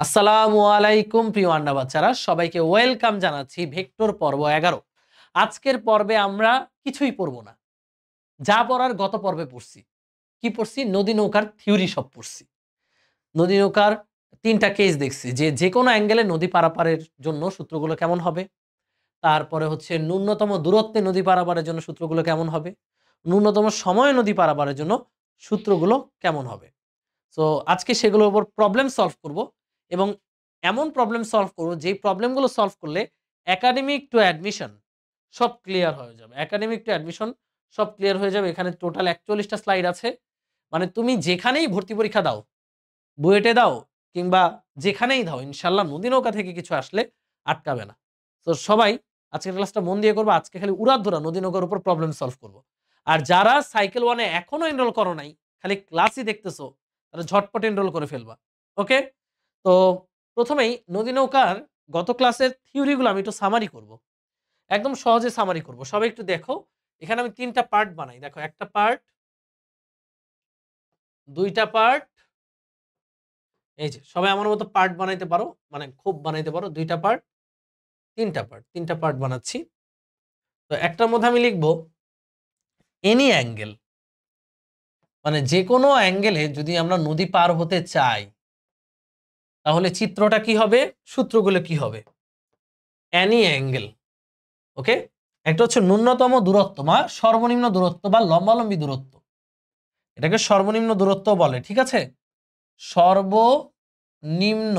আসসালামু আলাইকুম প্রিয় আন্ডা বাচ্চারা, সবাইকে ওয়েলকাম জানাচ্ছি ভেক্টর পর্ব 11। আজকের পর্বে আমরা কিছুই পড়ব না, যা পড়ার গত পর্বে পড়ছি। কি পড়ছি? নদী নৌকার থিওরি সব পড়ছি। নদী নৌকার তিনটা কেস দেখছি, যে যে কোনো অ্যাঙ্গেলে নদী পারাপারের জন্য সূত্রগুলো কেমন হবে, তারপরে হচ্ছে ন্যূনতম দূরত্বে নদী পারাপারের জন্য সূত্রগুলো কেমন হবে, ন্যূনতম সময়ে নদী পারাপারের জন্য সূত্রগুলো কেমন হবে। সো আজকে সেগুলোর উপর প্রবলেম সলভ করব, এবং এমন প্রবলেম সলভ করব যেই প্রবলেমগুলো সলভ করলে একাডেমিক টু অ্যাডমিশন সব ক্লিয়ার হয়ে যাবে। একাডেমিক টু অ্যাডমিশন সব ক্লিয়ার হয়ে যাবে। এখানে টোটাল 41টা স্লাইড আছে। মানে তুমি যেখানেই ভর্তি পরীক্ষা দাও, বুয়েটে দাও কিংবা যেখানেই দাও, ইনশাল্লাহ নদী নৌকা থেকে কিছু আসলে আটকাবে না। তো সবাই আজকের ক্লাসটা মন দিয়ে করবো। আজকে খালি উড়াধুরা নদী নৌকার উপর প্রবলেম সলভ করব। আর যারা সাইকেল ওয়ানে এখনো এনরোল করো নাই, খালি ক্লাসই দেখতেছো, তারা ঝটপট এনরোল করে ফেলবা। ওকে, তো প্রথমেই নদী নৌকার গত ক্লাসের থিওরিগুলো আমি একটু সামারি করব, একদম সহজে সামারি করব। সবাই একটু দেখো, এখানে আমি তিনটা পার্ট বানাই। দেখো, একটা পার্ট, দুইটা পার্ট, এই যে সবাই আমার মতো পার্ট বানাইতে পারো, মানে খুব বানাইতে পারো। দুইটা পার্ট, তিনটা পার্ট বানাচ্ছি। তো একটার মধ্যে আমি লিখবো এনি অ্যাঙ্গেল, মানে যে কোনো অ্যাঙ্গেলে যদি আমরা নদী পার হতে চাই তাহলে চিত্রটা কি হবে, সূত্রগুলো কি হবে। এনি অ্যাঙ্গেল, ওকে। একটা হচ্ছে ন্যূনতম দূরত্ব বা সর্বনিম্ন দূরত্ব বা লম্বালম্বী দূরত্ব, এটাকে সর্বনিম্ন দূরত্ব বলে, ঠিক আছে। সর্বনিম্ন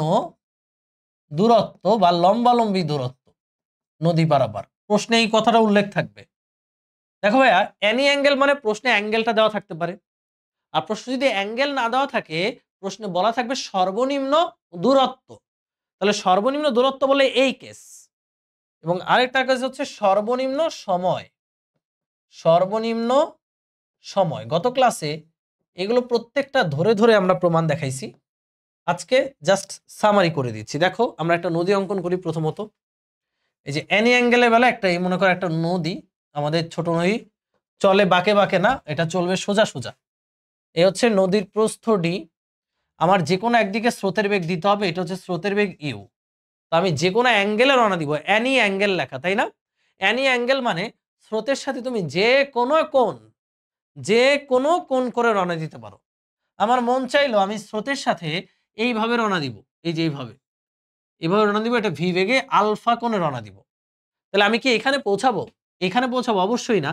দূরত্ব বা লম্বালম্বী দূরত্ব নদী পারাপার, প্রশ্নে এই কথাটা উল্লেখ থাকবে। দেখো ভাইয়া, এনি অ্যাঙ্গেল মানে প্রশ্নে অ্যাঙ্গেলটা দেওয়া থাকতে পারে, আর প্রশ্ন যদি অ্যাঙ্গেল না দেওয়া থাকে প্রশ্নে বলা থাকবে সর্বনিম্ন দূরত্ব। তাহলে সর্বনিম্ন দূরত্ব বলে এই কেস, এবং আরেকটা কেস হচ্ছে সর্বনিম্ন সময়। সর্বনিম্ন সময় গত ক্লাসে এগুলো প্রত্যেকটা ধরে ধরে আমরা প্রমাণ দেখাইছি। আজকে জাস্ট সামারি করে দিচ্ছি। দেখো, আমরা একটা নদী অঙ্কন করি। প্রথমত এই যে এনি অ্যাঙ্গেলের বেলা একটা, এই মনে করো একটা নদী, আমাদের ছোট নদী, চলে বাঁকে বাঁকে না, এটা চলবে সোজা সোজা। এই হচ্ছে নদীর প্রস্থ ডি। আমার যে কোনো একদিকে স্রোতের বেগ দিতে হবে, এটা হচ্ছে স্রোতের বেগ ইউ। তো আমি যে কোনো অ্যাঙ্গেলে রওনা দিব, অ্যানি অ্যাঙ্গেল লেখা, তাই না। অ্যানি অ্যাঙ্গেল মানে স্রোতের সাথে তুমি যে কোনো কোণ করে রওনা দিতে পারো। আমার মন চাইলো আমি স্রোতের সাথে এইভাবে রওনা দিব, এই যে এইভাবে এভাবে রওনা দিব, এটা ভি বেগে আলফা কোণে রওনা দিব। তাহলে আমি কি এখানে পৌঁছাবো? এখানে পৌঁছাবো? অবশ্যই না।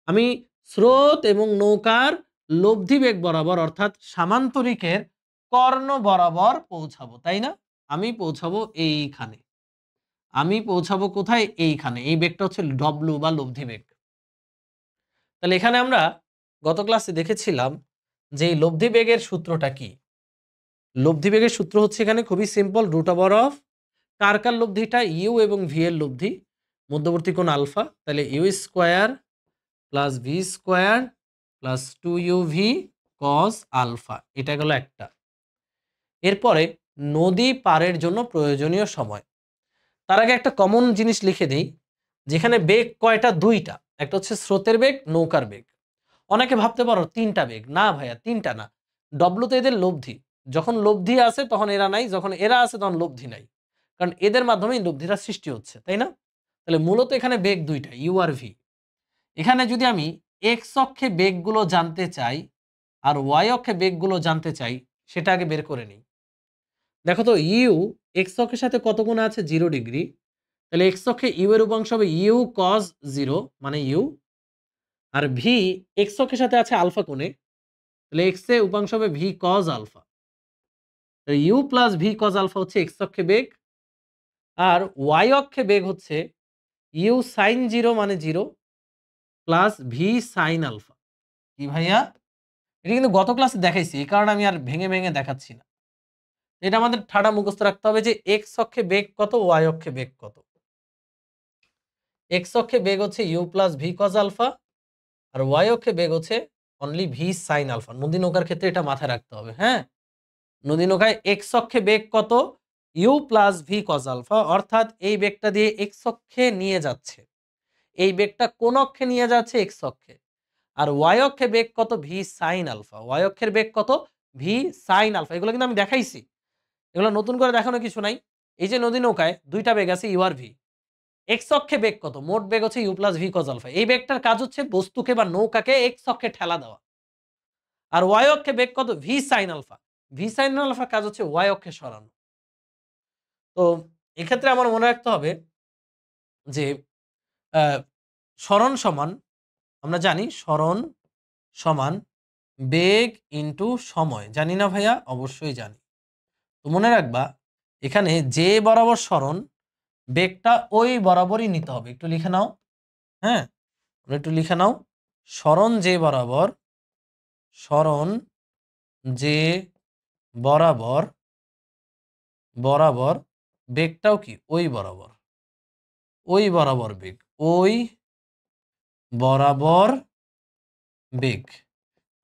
আমি স্রোত এবং নৌকার লব্ধি বেগ বরাবর, অর্থাৎ সামান্তরিকের কর্ণ বরাবর পৌঁছাবো, তাই না। আমি পৌঁছাবো এইখানে। আমি পৌঁছাবো কোথায়? এইখানে। এই বেগটা হচ্ছে ডব্লু বা লব্ধি বেগ। তাহলে এখানে আমরা গত ক্লাসে দেখেছিলাম যে এই লব্ধি বেগের সূত্রটা কি। লব্ধি বেগের সূত্র হচ্ছে এখানে খুবই সিম্পল, রুট ওভার অফ কার কার লব্ধিটা, ইউ এবং ভি এর লব্ধি, মধ্যবর্তী কোণ আলফা। তাহলে U square plus V square plus 2uv cos alpha, এটা গেল একটা। এরপরে নদী পারের জন্য প্রয়োজনীয় সময়। তার আগে একটা কমন জিনিস লিখে দিই, যেখানে বেগ কয়টা? দুইটা। একটা হচ্ছে স্রোতের বেগ, নৌকার বেগ। অনেকে ভাবতে পারো তিনটা বেগ। না ভাইয়া, তিনটা না। ডব্লু তো এদের লব্ধি, যখন লব্ধি আছে তখন এরা নাই, যখন এরা আছে তখন লব্ধি নাই, কারণ এদের মাধ্যমেই লব্ধিটা সৃষ্টি হচ্ছে, তাই না। তাহলে মূলত এখানে বেগ দুইটা, ইউ আর ভি। এখানে যদি আমি এক্স অক্ষে বেগগুলো জানতে চাই আর ওয়াই অক্ষে বেগগুলো জানতে চাই, সেটা আগে বের করে নিই। দেখো তো, ইউ এক্স অক্ষের সাথে কত কোণ আছে? 0 ডিগ্রি। তাহলে এক্স অক্ষে ইউ এর উপাংশ হবে ইউ কস 0, মানে ইউ। আর ভি এক্স অক্ষের সাথে আছে আলফা কোণে, তাহলে এক্স এর উপাংশ হবে V cos alpha. U plus V cos alpha হচ্ছে এক্স অক্ষে বেগ, আর ওয়াই অক্ষে বেগ হচ্ছে ইউ সাইন 0 মানে 0 প্লাস ভি সাইন আলফা। কি ভাইয়া? এটা কিন্তু গত ক্লাসে দেখাইছি, এই কারণে আমি আর ভেঙে ভেঙে দেখাচ্ছি না। এটা আমাদের ঠাডা মুখস্থ রাখতে হবে যে এক্স অক্ষে বেগ কত, ওয়াই অক্ষে বেগ কত। এক্স অক্ষে বেগ হচ্ছে U plus V cos alpha, আর ওয়াই অক্ষে বেগ হচ্ছে অনলি ভি সাইন আলফা। নদী নৌকার ক্ষেত্রে এটা মাথায় রাখতে হবে, হ্যাঁ। নদী নৌকায় এক্স অক্ষে বেগ কত? You plus V cos alpha, অর্থাৎ এই বেগটা দিয়ে এক্স অক্ষে নিয়ে যাচ্ছে। এই বেগটা কোন অক্ষে নিয়ে যাচ্ছে? এক্স অক্ষে। আর ওয়াই অক্ষে বেগ কত? V sine alpha. ওয়াই অক্ষের বেগ কত? V sine alpha. এগুলো কিন্তু আমি দেখাইছি। এগুলো নতুন করে দেখানো কিছু নাই। এই যে নদী নৌকায় দুইটা বেগ আছে ইউ আর ভি। এক্স অক্ষে বেগ কত? মোট বেগ হচ্ছে U plus V cos alpha. এই বেগটার কাজ হচ্ছে বস্তুকে বা নৌকাকে এক্স অক্ষে ঠেলা দেওয়া। আর ওয়াই অক্ষে বেগ কত? V sine alpha. V sine alpha কাজ হচ্ছে ওয়াই অক্ষে সরানো। তো এক্ষেত্রে আমার মনে রাখতে হবে যে সরণ সমান, আমরা জানি সরণ সমান বেগ ইন্টু সময়। জানি না ভাইয়া? অবশ্যই জানি। তো মনে রাখবা এখানে যে বরাবর সরণ, বেগটা ওই বরাবরই নিতে হবে। একটু লিখে নাও। হ্যাঁ, একটু লিখে নাও। সরণ যে বরাবর, সরণ যে বরাবর, বরাবর বেগটাও কি ওই বরাবর, ওই বরাবর বেগ, ওই বরাবর বেগ।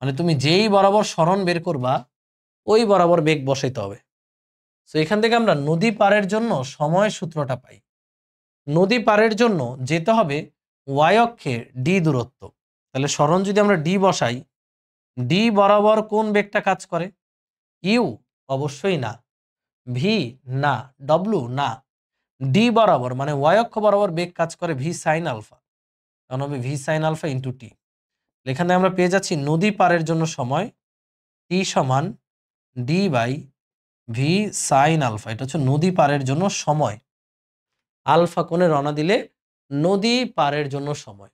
মানে তুমি যেই বরাবর সরণ বের করবা ওই বরাবর বেগ বসাইতে হবে। তো এখান থেকে আমরা নদী পারের জন্য সময় সূত্রটা পাই। নদী পারের জন্য যেতে হবে ওয়াই অক্ষে ডি দূরত্ব। তাহলে সরণ যদি আমরা ডি বসাই, ডি বরাবর কোন বেগটা কাজ করে? ইউ? অবশ্যই না। ভি? না। ডব্লু? না। ডি বরাবর মানে ওয়াই অক্ষ বরাবর বেগ কাজ করে ভি সাইন আলফা। কারণ হবে V sine alpha into T. এখানে আমরা পেয়ে যাচ্ছি নদী পারের জন্য সময় টি সমান D by V sine alpha. এটা হচ্ছে নদী পারের জন্য সময়। আলফা কোণে রওনা দিলে নদী পারের জন্য সময়।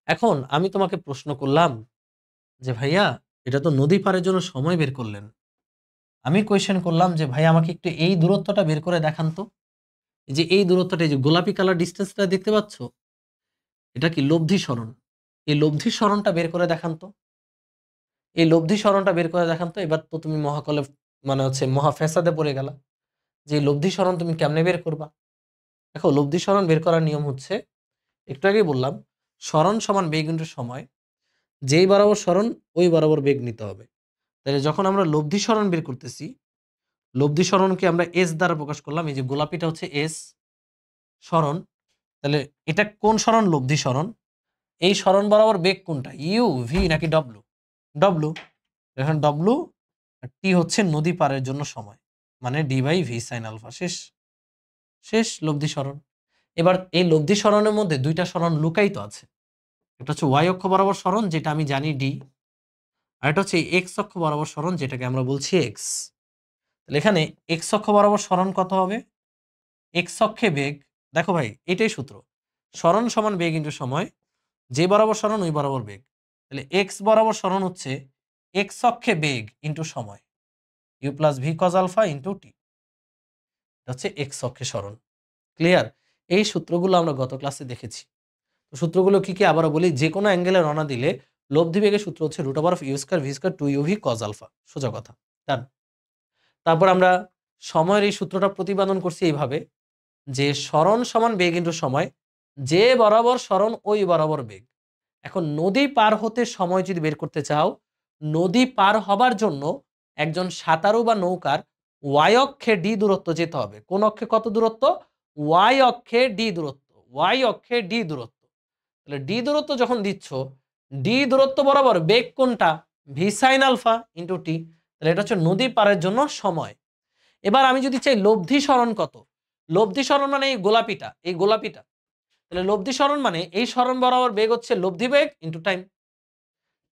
এখন আমি তোমাকে প্রশ্ন করলাম যে ভাইয়া এটা তো নদী পারের জন্য সময় বের করলেন। আমি কোয়েশ্চেন করলাম যে ভাই আমাকে একটু এই দূরত্বটা বের করে দেখান তো। যে এই দূরত্বটা, এই যে গোলাপি কালার ডিস্টেন্সটা দেখতে পাচ্ছ, এটা কি লব্ধি সরণ। এই লব্ধি সরণটা বের করে দেখান তো। এই লব্ধি সরণটা বের করে দেখান তো। এবার তো তুমি মহাকলে মানে হচ্ছে মহা ফ্যাসাদে পড়ে গেলা যে এই লব্ধি সরণ তুমি কেমনে বের করবা। দেখো লব্ধি সরণ বের করার নিয়ম হচ্ছে, একটু আগেই বললাম, সরণ সমান বেগ ইন্টু সময়। যেই বরাবর সরণ ওই বরাবর বেগ নিতে হবে। তাহলে যখন আমরা লব্ধি সরণ বের করতেছি, লব্ধি সরণকে আমরা এস দ্বারা প্রকাশ করলাম। এই যে গোলাপিটা হচ্ছে এস সরণ। তাহলে এটা কোন সরণ? লব্ধি সরণ। এই সরণ বরাবর বেগ কোনটা? ইউ, ভি নাকি ডব্লু? ডব্লু। এখন ডব্লু আর টি হচ্ছে নদী পারের জন্য সময়, মানে D by V sine alpha. শেষ। শেষ লব্ধি সরণ। এবার এই লব্ধি সরণের মধ্যে দুইটা সরণ লুকায়িত আছে। একটা হচ্ছে ওয়াই অক্ষ বরাবর সরণ, যেটা আমি জানি ডি। আর এটা হচ্ছে এক্স অক্ষ বরাবর সরণ, যেটাকে আমরা বলছি এক্স। তাহলে এখানে এক্স অক্ষ বরাবর সরণ কত হবে? এক্স অক্ষে বেগ, দেখো ভাই এটাই সূত্র, সরণ সমান বেগ ইন্টু সময়। যে বরাবর সরণ ওই বরাবর বেগ। তাহলে এক্স বরাবর সরণ হচ্ছে এক্স অক্ষে বেগ ইন্টু সময়, U plus V cos alpha into T. এটা হচ্ছে এক্স অক্ষে সরণ। ক্লিয়ার? এই সূত্রগুলো আমরা গত ক্লাসে দেখেছি। তো সূত্রগুলো কি কি আবারও বলি। যে কোনো অ্যাঙ্গেলে রওনা দিলে লব্ধি বেগের সূত্র হচ্ছে root over of U square V square 2 U V cos alpha. সোজা কথা। ডান। তারপর আমরা সময়ের এই সূত্রটা প্রতিপাদন করছি এইভাবে যে সরণ সমান বেগ ইন্টু সময়। যে বরাবর সরণ ওই বরাবর বেগ। এখন নদী পার হতে সময় যদি বের করতে চাও, নদী পার হবার জন্য একজন সাঁতারু বা নৌকার ওয়াই অক্ষে ডি দূরত্ব যেতে হবে। কোন অক্ষে কত দূরত্ব? ওয়াই অক্ষে ডি দূরত্ব। ওয়াই অক্ষে ডি দূরত্ব। তাহলে ডি দূরত্ব যখন দিচ্ছ, ডি দূরত্ব বরাবর বেগ কোনটা? ভি সাইন আলফা ইন্টু টি। তাহলে এটা হচ্ছে নদী পারের জন্য সময়। এবার আমি যদি চাই লব্ধি সরণ কত, লব্ধি সরণ মানে এই গোলাপিটা, এই গোলাপিটা। তাহলে লব্ধি সরণ মানে এই সরণ বরাবর বেগ হচ্ছে লব্ধি বেগ ইন্টু টাইম।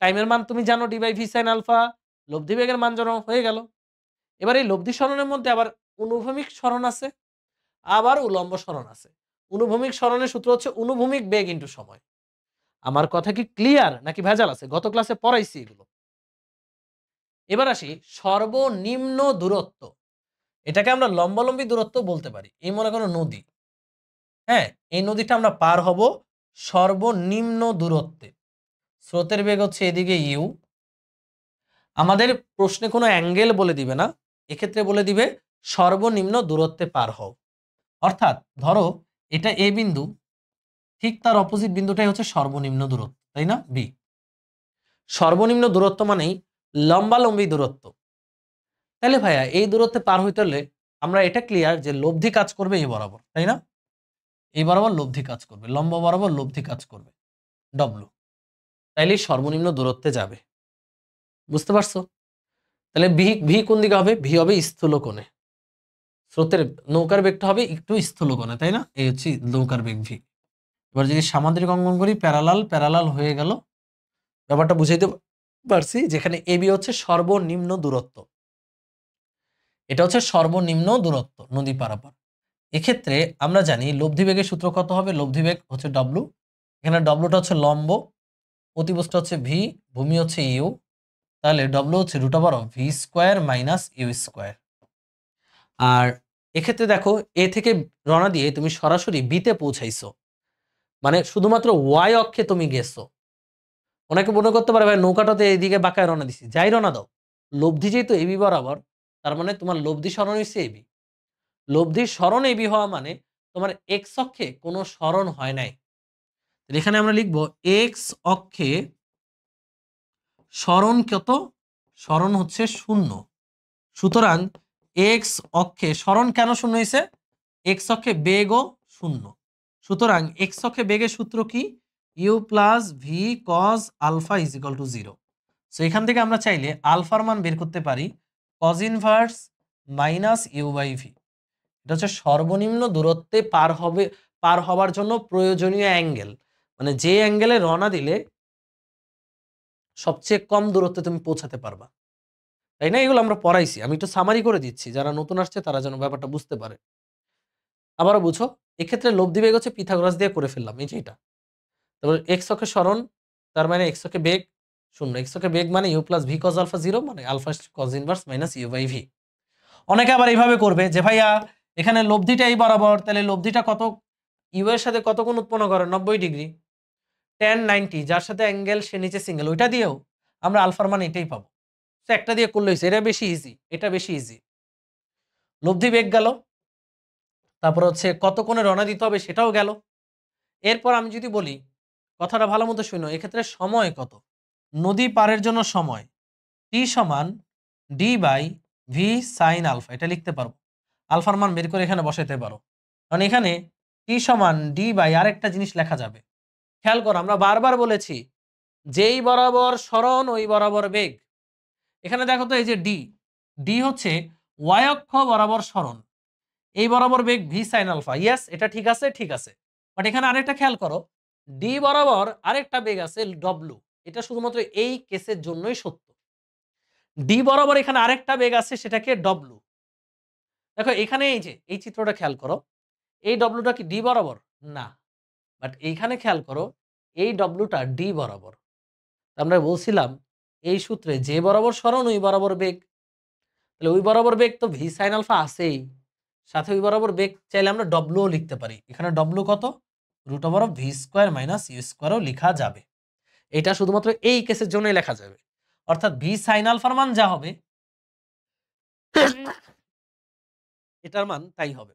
টাইমের মান তুমি জানো D by V sine alpha. লব্ধি বেগের মান জানো, হয়ে গেল। এবার এই লব্ধি সরণের মধ্যে আবার অনুভূমিক সরণ আছে, আবার উলম্ব সরণ আছে। অনুভূমিক সরণের সূত্র হচ্ছে অনুভূমিক বেগ ইন্টু সময়। আমার কথা কি ক্লিয়ার নাকি ভেজাল আছে? গত ক্লাসে পড়াইছি এগুলো। এবার আসি সর্বনিম্ন দূরত্ব। এটাকে আমরা লম্বালম্বী দূরত্ব বলতে পারি। এই মনে করো নদী, হ্যাঁ, এই নদীটা আমরা পার হব সর্বনিম্ন দূরত্বে। স্রোতের বেগ হচ্ছে এদিকে ইউ। আমাদের প্রশ্নে কোনো অ্যাঙ্গেল বলে দিবে না, এক্ষেত্রে বলে দিবে সর্বনিম্ন দূরত্বে পার হও। অর্থাৎ ধরো এটা এ বিন্দু, ঠিক তার অপোজিট বিন্দুটাই হচ্ছে সর্বনিম্ন দূরত্ব, তাই না? বি। সর্বনিম্ন দূরত্ব মানেই লম্বালম্বী দূরত্ব। তাহলে ভাইয়া এই দূরত্বে পার হইতে হলে আমরা এটা ক্লিয়ার যে লব্ধি কাজ করবে এই বরাবর, তাই না? এই বরাবর লব্ধি কাজ করবে, লম্ব বরাবর লব্ধি কাজ করবে ডব্লু। তাইলে সর্বনিম্ন দূরত্বে যাবে। বুঝতে পারছো? তাহলে ভি ভি কোন দিকে হবে? ভি হবে স্থূল কোণে। স্রোতের নৌকার বেগটা হবে একটু স্থূল কোণে, তাই না? এই হচ্ছে নৌকার বেগ ভি। এবার যদি সামান্তরিক অঙ্কন করি, প্যারালাল হয়ে গেল। ব্যাপারটা বুঝাইতে পারছি? যেখানে এবি হচ্ছে সর্বনিম্ন দূরত্ব, এটা হচ্ছে সর্বনিম্ন দূরত্ব নদী পারাপার। এক্ষেত্রে আমরা জানি লব্ধি বেগের সূত্র কত হবে? লব্ধি বেগ হচ্ছে ডব্লু। এখানে ডব্লুটা হচ্ছে লম্ব, অতিবস্তু হচ্ছে ভি, ভূমি হচ্ছে ইউ। তাহলে ডব্লু হচ্ছে √V square minus you square. আর এক্ষেত্রে দেখো, এ থেকে রওনা দিয়ে তুমি সরাসরি বিতে পৌঁছাইছো, মানে শুধুমাত্র ওয়াই অক্ষে তুমি গেছো। অনেকে মনে করতে পারে ভাই নৌকাটাতে এইদিকে বাঁকায় রওনা দিছি, যাই রওনা দাও, লব্ধি যেহেতু এবি বরাবর, তার মানে তোমার লব্ধি সরণ হচ্ছে এবি। লব্ধির সরণ এবি হওয়া মানে তোমার এক্স অক্ষে কোনো সরণ হয় নাই। এখানে আমরা লিখবো এক্স অক্ষে সরণ কত? সরণ হচ্ছে 0। সুতরাং এক্স অক্ষে সরণ কেন 0 হয়েছে? এক্স অক্ষে বেগও 0। সুতরাং এক্স অক্ষে বেগের সূত্র কি? U plus V cos alpha is equal to 0। So এখান থেকে আমরা চাইলে আলফার মান বের করতে পারি cos inverse minus you by V. এটা হচ্ছে সর্বনিম্ন দূরত্বে পার হবার জন্য প্রয়োজনীয় অ্যাঙ্গেল, মানে যে অ্যাঙ্গেলে রওনা দিলে সবচেয়ে কম দূরত্বে তুমি পৌঁছাতে পারবা, তাই না? এগুলো আমরা পড়াইছি, আমি একটু সামারি করে দিচ্ছি, যারা নতুন আসছে তারা যেন ব্যাপারটা বুঝতে পারে। আবারও বুঝো, এক্ষেত্রে লব্ধি বেগ হচ্ছে পিথাগোরাস দিয়ে করে ফেললাম, এই যে এটা। তারপর এক্স অক্ষে সরণ, তার মানে এক্স অক্ষে বেগ 0। এক্স অক্ষে বেগ মানে u plus V cos alpha 0, মানে alpha cos inverse minus you by v. অনেকে আবার এইভাবে করবে যে ভাইয়া এখানে লব্ধিটা এই বরাবর, তাহলে লব্ধিটা কত? ইউ এর সাথে কত কোণ উৎপন্ন করে? 90 ডিগ্রি। tan 90, যার সাথে অ্যাঙ্গেল সে নিচে সিঙ্গেল, ওইটা দিয়েও আমরা আলফার মান এটাই পাবো। তো একটা দিয়ে করলে হয়েছে, এটা বেশি ইজি, এটা বেশি ইজি। লব্ধি বেগ গেল, তারপর হচ্ছে কত কোণে রওনা দিতে হবে সেটাও গেল। এরপর আমি যদি বলি, কথাটা ভালো মতো শুনো, এক্ষেত্রে সময় কত? নদী পারের জন্য সময় টি সমান D by V sine alpha, এটা লিখতে পারবো। আলফার মান বের করে এখানে বসাইতে পারো, কারণ এখানে টি সমান ডি বাই আরেকটা জিনিস লেখা যাবে। খেয়াল করো, আমরা বারবার বলেছি যেই বরাবর সরণ ওই বরাবর বেগ। এখানে দেখো তো, এই যে ডি, ডি হচ্ছে ওয়াই অক্ষ বরাবর সরণ, এই বরাবর বেগ ভি সাইন আলফা। ইয়েস, এটা ঠিক আছে, ঠিক আছে। বাট এখানে আরেকটা খেয়াল করো, ডি বরাবর আরেকটা বেগ আছে ডব্লু, এটা শুধুমাত্র এই কেসের জন্যই সত্য। ডি বরাবর এখানে আরেকটা বেগ আছে, সেটাকে ডব্লু। দেখো এখানে এই যে এই চিত্রটা খেয়াল করো, এই ডব্লুটা কি ডি বরাবর? না। বাট এইখানে খেয়াল করো, এই ডব্লুটা ডি বরাবর। আমরা বলছিলাম এই সূত্রে যে বরাবর সরণ ওই বরাবর বেগ, তাহলে ওই বরাবর বেগ তো ভি সাইন আলফা আছেই, সাথে ওই বরাবর বেগ চাইলে আমরা ডব্লুও লিখতে পারি। এখানে ডব্লু কত? √ভি স্কোয়ার মাইনাস ইউ স্কোয়ারও লেখা যাবে। এটা শুধুমাত্র এই কেসের জন্যই লেখা যাবে, অর্থাৎ ভি সাইন আলফার মান যা হবে এটার মান তাই হবে।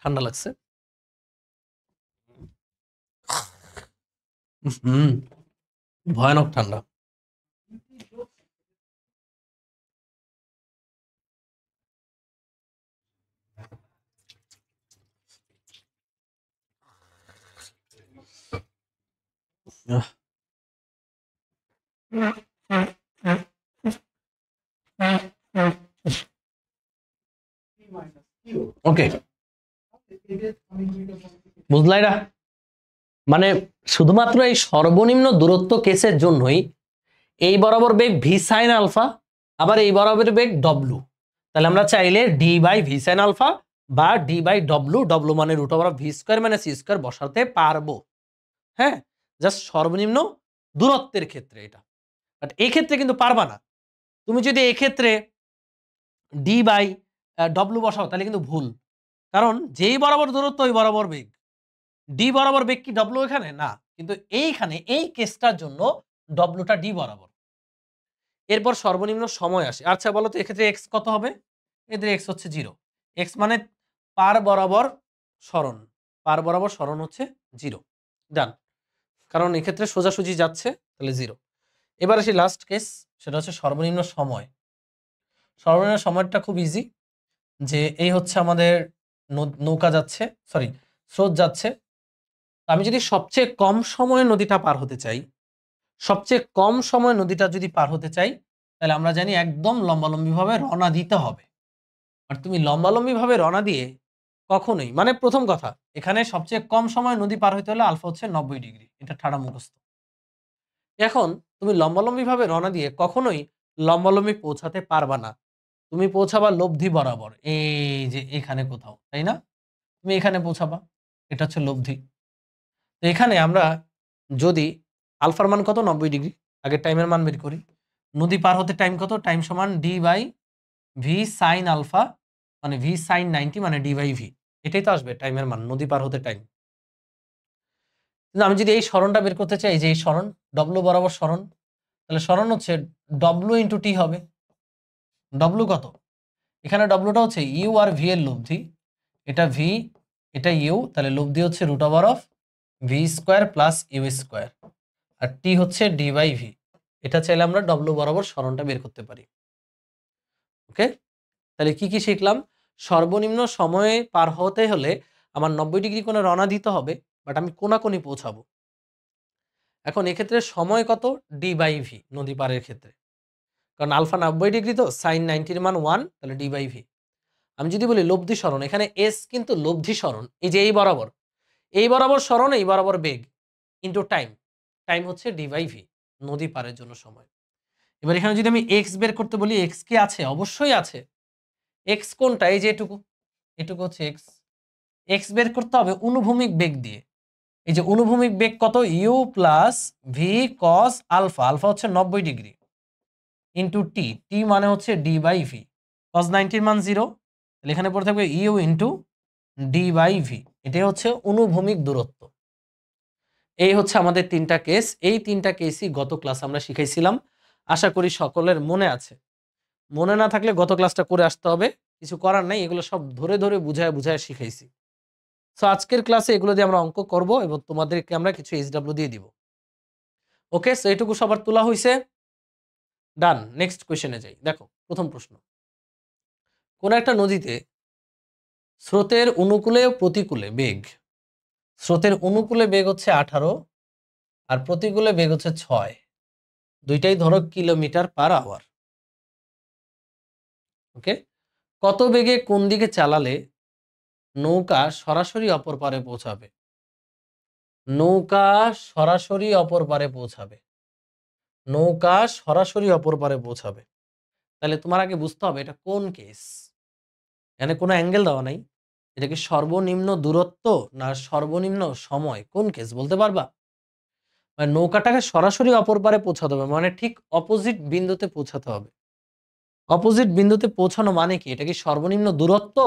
ঠান্ডা লাগছে? ভয়ানক ঠান্ডা। ওকে, বুঝলাই না? মানে শুধুমাত্র এই সর্বনিম্ন দূরত্ব কেসের জন্যই এই বরাবর বেগ ভি সাইন আলফা, আবার এই বরাবর বেগ ডব্লু। তাহলে আমরা চাইলে D by V sine alpha বা ডি বাই ডব্লু, ডব্লু মানে √ভি স্কোয়ার মাইনাস সি স্কোয়ার বসাতে পারবো। হ্যাঁ, জাস্ট সর্বনিম্ন দূরত্বের ক্ষেত্রে এটা। বাট এই ক্ষেত্রে কিন্তু পারবা না। তুমি যদি এক্ষেত্রে ডি বাই ডব্লু বসাও তাহলে কিন্তু ভুল, কারণ যেই বরাবর দূরত্ব ওই বরাবর বেগ। ডি বরাবর বেগ কি ডব্লু এখানে? না, কিন্তু এইখানে এই কেসটার জন্য ডব্লুটা ডি বরাবর। এরপর সর্বনিম্ন সময় আসে। আচ্ছা বলো তো এক্ষেত্রে এক্স কত হবে? এদের এক্স হচ্ছে 0। এক্স মানে পার বরাবর সরণ, পার বরাবর সরণ হচ্ছে 0। ডান, কারণ এক্ষেত্রে সোজাসুজি যাচ্ছে, তাহলে 0। এবার আসি লাস্ট কেস, সেটা হচ্ছে সর্বনিম্ন সময়। সর্বনিম্ন সময়টা খুব ইজি, যে এই হচ্ছে আমাদের নৌকা যাচ্ছে, সরি স্রোত যাচ্ছে। আমি যদি সবচেয়ে কম সময়ে নদীটা পার হতে চাই, সবচেয়ে কম সময় নদীটা যদি পার হতে চাই তাহলে আমরা জানি একদম লম্বালম্বিভাবে রওনা দিতে হবে। আর তুমি লম্বালম্বিভাবে রওনা দিয়ে কখনোই, মানে প্রথম কথা, এখানে সবচেয়ে কম সময় নদী পার হইতে হলে আলফা হচ্ছে 90 ডিগ্রি, এটা ঠাড়া মুখস্থ। এখন তুমি লম্বালম্বিভাবে রওনা দিয়ে কখনোই লম্বালম্বি পৌঁছাতে পারবা না, তুমি পৌঁছাবা লব্ধি বরাবর, এই যে এখানে কোথাও, তাই না? তুমি এখানে পৌঁছাবা, এটা হচ্ছে লব্ধি। তো এখানে আমরা যদি আলফার মান কত, 90 ডিগ্রি, আগে টাইমের মান বের করি। নদী পার হতে টাইম কত, টাইম সমান D by V sine alpha, মানে ভি সাইন 90 মানে ডি বাই ভি, এটাই তো আসবে টাইমের মান, নদী পার হতে টাইম। কিন্তু আমি যদি এই সরণটা বের করতে চাই, যে এই সরণ ডব্লু বরাবর সরণ, তাহলে সরণ হচ্ছে ডব্লু ইন্টু টি হবে। ডব্লু কত, এখানে ডব্লুটা হচ্ছে ইউ আর ভি এর লব্ধি, এটা ভি এটা ইউ, তাহলে লব্ধি হচ্ছে root over of V square plus U square, আর টি হচ্ছে ডি বাই ভি। এটা চাইলে আমরা ডব্লু বরাবর সরণটা বের করতে পারি। ওকে, তাহলে কি কি শিখলাম? সর্বনিম্ন সময়ে পার হতে হলে আমার 90 ডিগ্রি কোণে রওনা দিতে হবে, বাট আমি কোনাকুনি পৌঁছাবো। এখন এক্ষেত্রে সময় কত, ডি বাই ভি নদী পারের ক্ষেত্রে, কারণ আলফা 90 ডিগ্রি তো, সাইন 90 মান 1, তাহলে ডি বাই ভি। আমি যদি বলি লব্ধি সরণ, এখানে এস কিন্তু লব্ধি সরণ, এই যে এই বরাবর, এই বরাবর সরণ, এই বরাবর বেগ ইন্টু টাইম, টাইম হচ্ছে ডি বাই ভি নদী পারের জন্য সময়। এবার এখানে যদি আমি এক্স বের করতে বলি, এক্স কি আছে? অবশ্যই আছে। এক্স কোনটা, এই যে এটুকু, এটুকু হচ্ছে এক্স। এক্স বের করতে হবে অনুভূমিক বেগ দিয়ে। এই যে অনুভূমিক বেগ কত, you plus V cos alpha, alpha হচ্ছে 90 ডিগ্রি, ইন্টু টি, টি মানে হচ্ছে ডি বাই ভি, কস 90 মান 0, তাহলে এখানে পড়ে থাকবে u into d by v, এটাই হচ্ছে অনুভূমিক দূরত্ব। এই হচ্ছে আমাদের তিনটা কেস, এই তিনটা কেসই গত ক্লাস আমরা শিখাইছিলাম, আশা করি সকলের মনে আছে। মনে না থাকলে গত ক্লাসটা করে আসতে হবে, কিছু করার নাই, এগুলো সব ধরে ধরে বুঝায় বুঝায় শিখাইছি। সো আজকের ক্লাসে এগুলো দিয়ে আমরা অঙ্ক করব এবং তোমাদেরকে আমরা কিছু এইচডব্লিউ দিয়ে দিব। ওকে, সো এইটুকু সবার তোলা হয়েছে, ডান। নেক্সট কোয়েশ্চেনে যাই। দেখো প্রথম প্রশ্ন, কোন একটা নদীতে স্রোতের অনুকূলে ও প্রতিকূলে বেগ, স্রোতের অনুকূলে বেগ হচ্ছে 18 আর প্রতিকূলে বেগ হচ্ছে 6, দুইটাই ধরো কিলোমিটার পার আওয়ার। ওকে, কত বেগে কোন দিকে চালালে নৌকা সরাসরি অপর পারে পৌঁছাবে? নৌকা সরাসরি অপর পারে পৌঁছাবে, নৌকা সরাসরি অপর পারে পৌঁছাবে। তাহলে তোমার আগে বুঝতে হবে এটা কোন কেস। এখানে কোনো অ্যাঙ্গেল দেওয়া নাই, এটা কি সর্বনিম্ন দূরত্ব না সর্বনিম্ন সময়, কোন কেস বলতে পারবা? মানে নৌকাটাকে সরাসরি অপর পারে পৌঁছাতে হবে, মানে ঠিক অপোজিট বিন্দুতে পৌঁছাতে হবে। অপোজিট বিন্দুতে পৌঁছানো মানে কি, এটা কি সর্বনিম্ন দূরত্ব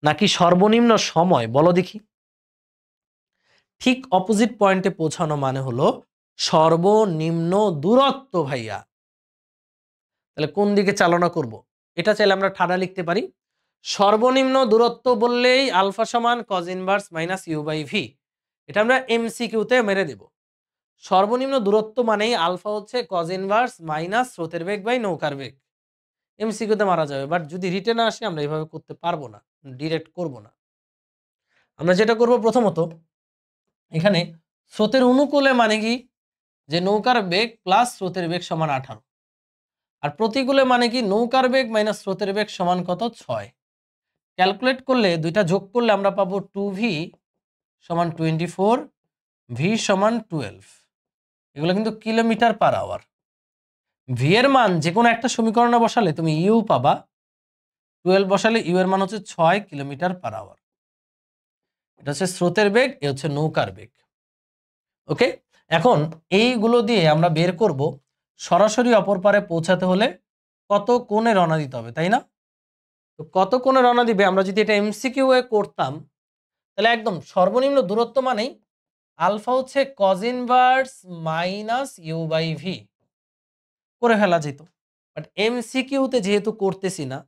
নাকি সর্বনিম্ন সময়, বলো দেখি। ঠিক অপোজিট পয়েন্টে পৌঁছানো মানে হলো সর্বনিম্ন দূরত্ব ভাইয়া। তাহলে কোন দিকে চালনা করব, এটা চাইলে আমরা ঠাডা লিখতে পারি, সর্বনিম্ন দূরত্ব বললেই আলফা সমান cos inverse minus you by V, এটা আমরা এমসিকিউতে মেরে দেব। সর্বনিম্ন দূরত্ব মানেই আলফা হচ্ছে কজ ইনভার্স মাইনাস স্রোতের বেগ বাই নৌকার বেগ, এমসিকিউতে মারা যাবে। বাট যদি রিটেনে আসে আমরা এইভাবে করতে পারবো না, ডিরেক্ট করব না। আমরা যেটা করব প্রথমত, এখানে স্রোতের অনুকূলে মানে কি, যে নৌকার বেগ প্লাস স্রোতের বেগ সমান 18, আর প্রতিকূলে মানে কি, নৌকার বেগ মাইনাস স্রোতের বেগ সমান কত, 6। ক্যালকুলেট করলে দুইটা যোগ করলে আমরা পাবো 2v সমান 24, ভি সমান 12, এগুলো কিন্তু কিলোমিটার পার আওয়ার। ভি এর মান যে কোনো একটা সমীকরণে বসালে তুমি ইউ পাবা, 12 বসালে ইউ এর মান হচ্ছে 6 কিলোমিটার পার আওয়ার। এটা হচ্ছে স্রোতের বেগ, এ হচ্ছে নৌকার বেগ। ওকে, এখন এইগুলো দিয়ে আমরা বের করব সরাসরি অপর পারে পৌঁছাতে হলে কত কোণে রওনা দিতে হবে, তাই না? তো কত কোণে রওনা দিবে, আমরা যদি এটা এমসিকিউ এ করতাম তাহলে একদম সর্বনিম্ন দূরত্ব মানেই আলফা হচ্ছে cos inverse minus you by v করে ফেলা যেত। বাট এমসিকিউতে যেহেতু করতেছি না,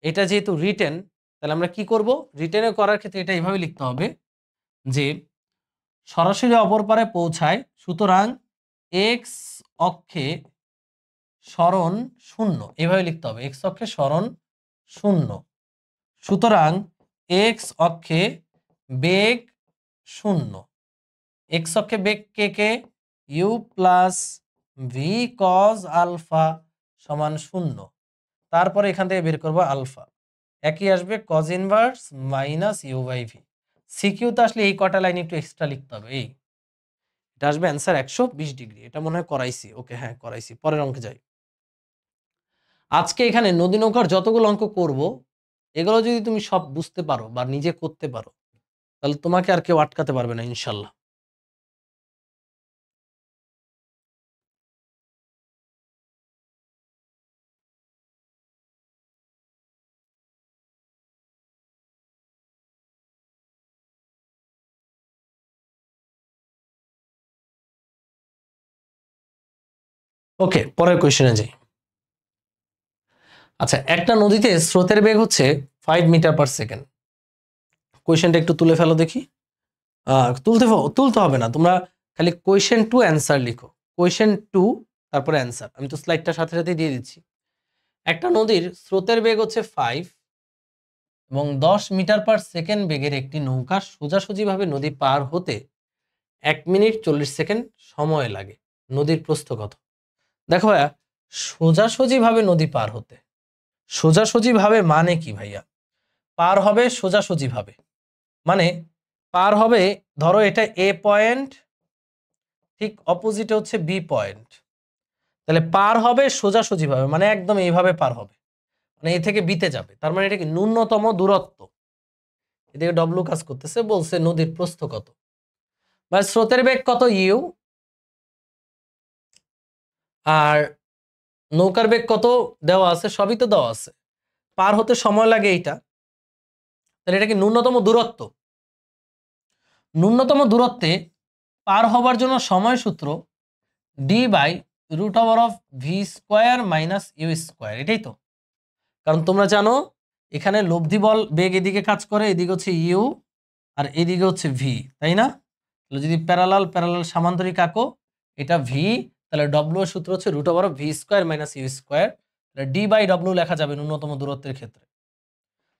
এটা যেহেতু রিটেন, তাহলে আমরা কি করব, রিটেনে করার ক্ষেত্রে এটা এইভাবে লিখতে হবে যে সরাসরি অপর পারে পৌঁছায়, সুতরাং এক্স অক্ষে সরণ 0, এভাবে লিখতে হবে, এক্স অক্ষে সরণ 0, সুতরাং এক্স অক্ষে বেগ 0। এক্স অক্ষে বেগ কে কে, U plus V cos alpha সমান 0। তারপরে এখান থেকে বের করবো আলফা, একই আসবে cos inverse minus you by V. সিকিউতে আসলে এই কটা লাইন একটু এক্সট্রা লিখতে হবে। এটা আসবে অ্যান্সার 120 ডিগ্রি। এটা মনে হয় করাইছি। ওকে, হ্যাঁ করাইছি। পরের অঙ্কে যাই। আজকে এখানে নদী নৌকার যতগুলো অঙ্ক করব, এগুলো যদি তুমি সব বুঝতে পারো বা নিজে করতে পারো, তাহলে তোমাকে আর কেউ আটকাতে পারবে না ইনশাল্লাহ। ওকে, পরের কোয়েশ্চেনে যাই। আচ্ছা, একটা নদীতে স্রোতের বেগ হচ্ছে 5 মিটার পার সেকেন্ড। কোয়েশ্চেনটা একটু তুলে ফেলো দেখি। তুলতে হবে না, তোমরা খালি কোয়েশ্চেন টু অ্যান্সার লিখো। কোয়েশ্চেন টু তারপরে অ্যান্সার। আমি তো স্লাইডটার সাথে সাথে দিয়ে দিচ্ছি। একটা নদীর স্রোতের বেগ হচ্ছে 5 এবং 10 মিটার পার সেকেন্ড বেগের একটি নৌকা সোজাসুজিভাবে নদী পার হতে 1 মিনিট 40 সেকেন্ড সময় লাগে। নদীর প্রস্থ কত? দেখো ভাইয়া, সোজাসুজিভাবে নদী পার হতে, সোজাসুজিভাবে মানে কি ভাইয়া? পার হবে সোজাসুজিভাবে, মানে পার হবে, ধরো এটা এ পয়েন্ট, ঠিক অপোজিটে হচ্ছে বি পয়েন্ট, তাহলে পার হবে সোজাসুজিভাবে মানে একদম এইভাবে পার হবে, মানে এ থেকে বিতে যাবে। তার মানে এটা কি ন্যূনতম দূরত্ব। এদিকে ডব্লু কাজ করতেছে, বলছে নদীর প্রস্থ কত বা স্রোতের বেগ কত ইউ, আর নৌকার বেগ কত দেওয়া আছে, সবই তো দেওয়া আছে। পার হতে সময় লাগে এইটা, তাহলে এটা কি ন্যূনতম দূরত্ব। ন্যূনতম দূরত্বে পার হবার জন্য সময় সূত্র d by root over of V square minus you square. এটাই তো, কারণ তোমরা জানো এখানে লব্ধি বল বেগ এদিকে কাজ করে, এদিকে হচ্ছে ইউ আর এদিকে হচ্ছে ভি, তাই না? তাহলে যদি প্যারালাল প্যারালাল সামান্তরিক আঁকো, এটা ভি, তাহলে ডব্লিউ এর সূত্র হচ্ছে root over of V square minus you square. তাহলে ডি বাই ডব্লিউ লেখা যাবে ন্যূনতম দূরত্বের ক্ষেত্রে।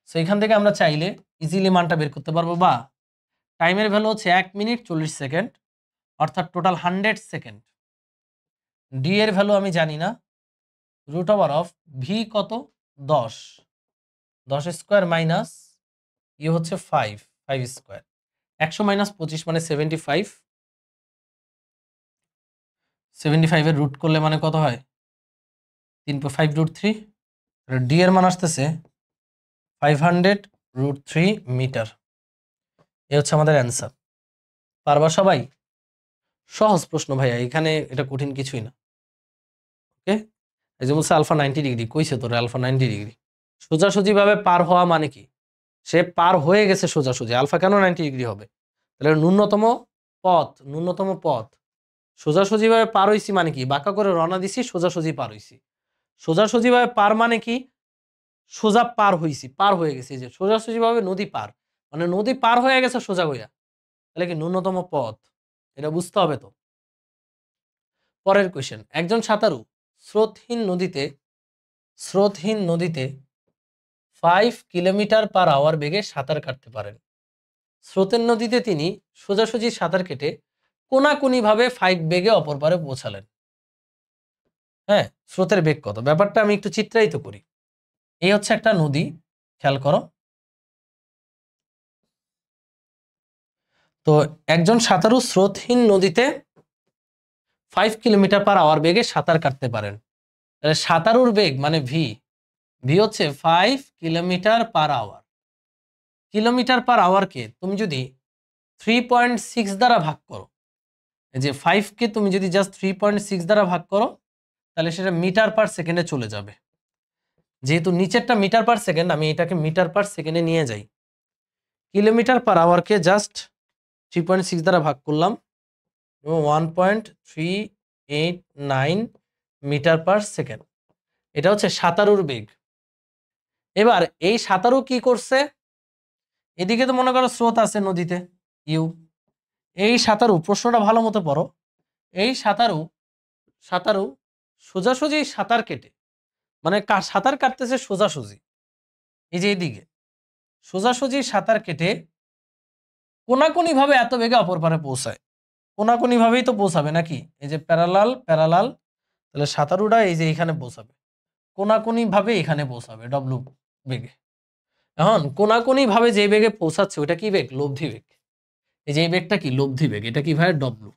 সো এখান থেকে আমরা চাইলে ইজিলি মানটা বের করতে পারবো, বা টাইমের ভ্যালু হচ্ছে 1 মিনিট 40 সেকেন্ড, অর্থাৎ টোটাল 100 সেকেন্ড। ডি এর ভ্যালু আমি জানি না, রুট ওভার অফ ভি কত 10 স্কোয়ার মাইনাস ইউ হচ্ছে 5 স্কোয়ার। 100 মাইনাস 25 মানে 75, 75 এর রুট করলে মানে কত হয়? 5 রুট 3। ডি এর মান আসতেছে 500 রুট 3 মিটার। এ হচ্ছে আমাদের অ্যান্সার। পারবা সবাই? সহজ প্রশ্ন ভাইয়া, এখানে এটা কঠিন কিছুই না। ওকে, এই যে বলছে আলফা 90 ডিগ্রি, কইছে তোর আলফা 90 ডিগ্রি। সোজাসুজিভাবে পার হওয়া মানে কি? সে পার হয়ে গেছে সোজাসুজি, আলফা কেন 90 ডিগ্রি হবে? তাহলে ন্যূনতম পথ সোজাসুজিভাবে পার হইছি মানে কি? বাঁকা করে রওনা দিছি, সোজাসুজি পার হইছি। সোজাসুজিভাবে পার মানে কি? সোজা পার হইছি, পার হয়ে গেছি। যে সোজাসুজিভাবে নদী পার মানে নদী পার হয়ে গেছে সোজা হইয়া, তাহলে কি ন্যূনতম পথ। এটা বুঝতে হবে তো। পরের কোয়েশ্চেন, একজন সাঁতারু স্রোতহীন নদীতে 5 কিলোমিটার পার আওয়ার বেগে সাঁতার কাটতে পারেন। স্রোতের নদীতে তিনি সোজাসুজি সাঁতার কেটে কোনাকুনিভাবে 5 বেগে অপর পারে পৌঁছালেন। হ্যাঁ, স্রোতের বেগ কত? ব্যাপারটা আমি একটু চিত্রায়িত করি। এই হচ্ছে একটা নদী, খেয়াল করো। তো একজন সাঁতারু স্রোতহীন নদীতে 5 কিলোমিটার পার আওয়ার বেগে সাঁতার কাটতে পারেন। তাহলে সাঁতারুর বেগ মানে ভি হচ্ছে 5 kilometre per hour. Kilometre per আওয়ারকে তুমি যদি 3.6 দ্বারা ভাগ করো, এই যে 5 কে তুমি যদি জাস্ট 3.6 দ্বারা ভাগ করো, তাহলে সেটা মিটার পার সেকেন্ডে চলে যাবে। যেহেতু নিচেরটা মিটার পার সেকেন্ড, আমি এটাকে মিটার পার সেকেন্ডে নিয়ে যাই। কিলোমিটার পার আওয়ারকে জাস্ট 3.6 দ্বারা ভাগ করলাম, 1.389 মিটার পার সেকেন্ড। এটা হচ্ছে সাঁতারুর বেগ। এবার এই সাঁতারু কি করছে? এদিকে তো মনে করো স্রোত আছে নদীতে ইউ। এই সাঁতারু, প্রশ্নটা ভালো মতো পড়ো, এই সাঁতারু সোজাসুজি সাঁতার কেটে, মানে সাঁতার কাটতেছে সোজাসুজি, এই যে এদিকে সোজাসুজি সাঁতার কেটে কোনাকুনি ভাবে এত বেগে অপর পারে পৌঁছায়। কোনাকুনি ভাবেই তো পৌঁছাবে নাকি, এই যে প্যারালাল প্যারালাল, তাহলে সাঁতারুটা এই যে এখানে পৌঁছাবে, কোনাকুনি ভাবে এখানে পৌঁছাবে ডব্লু বেগে। এখন কোনাকুনি ভাবে যে বেগে পৌঁছাচ্ছে ওটা কি বেগ? লব্ধি বেগ। এই যে এই বেগটা কি? লব্ধি বেগ। এটা কি ভাই? ডব্লু।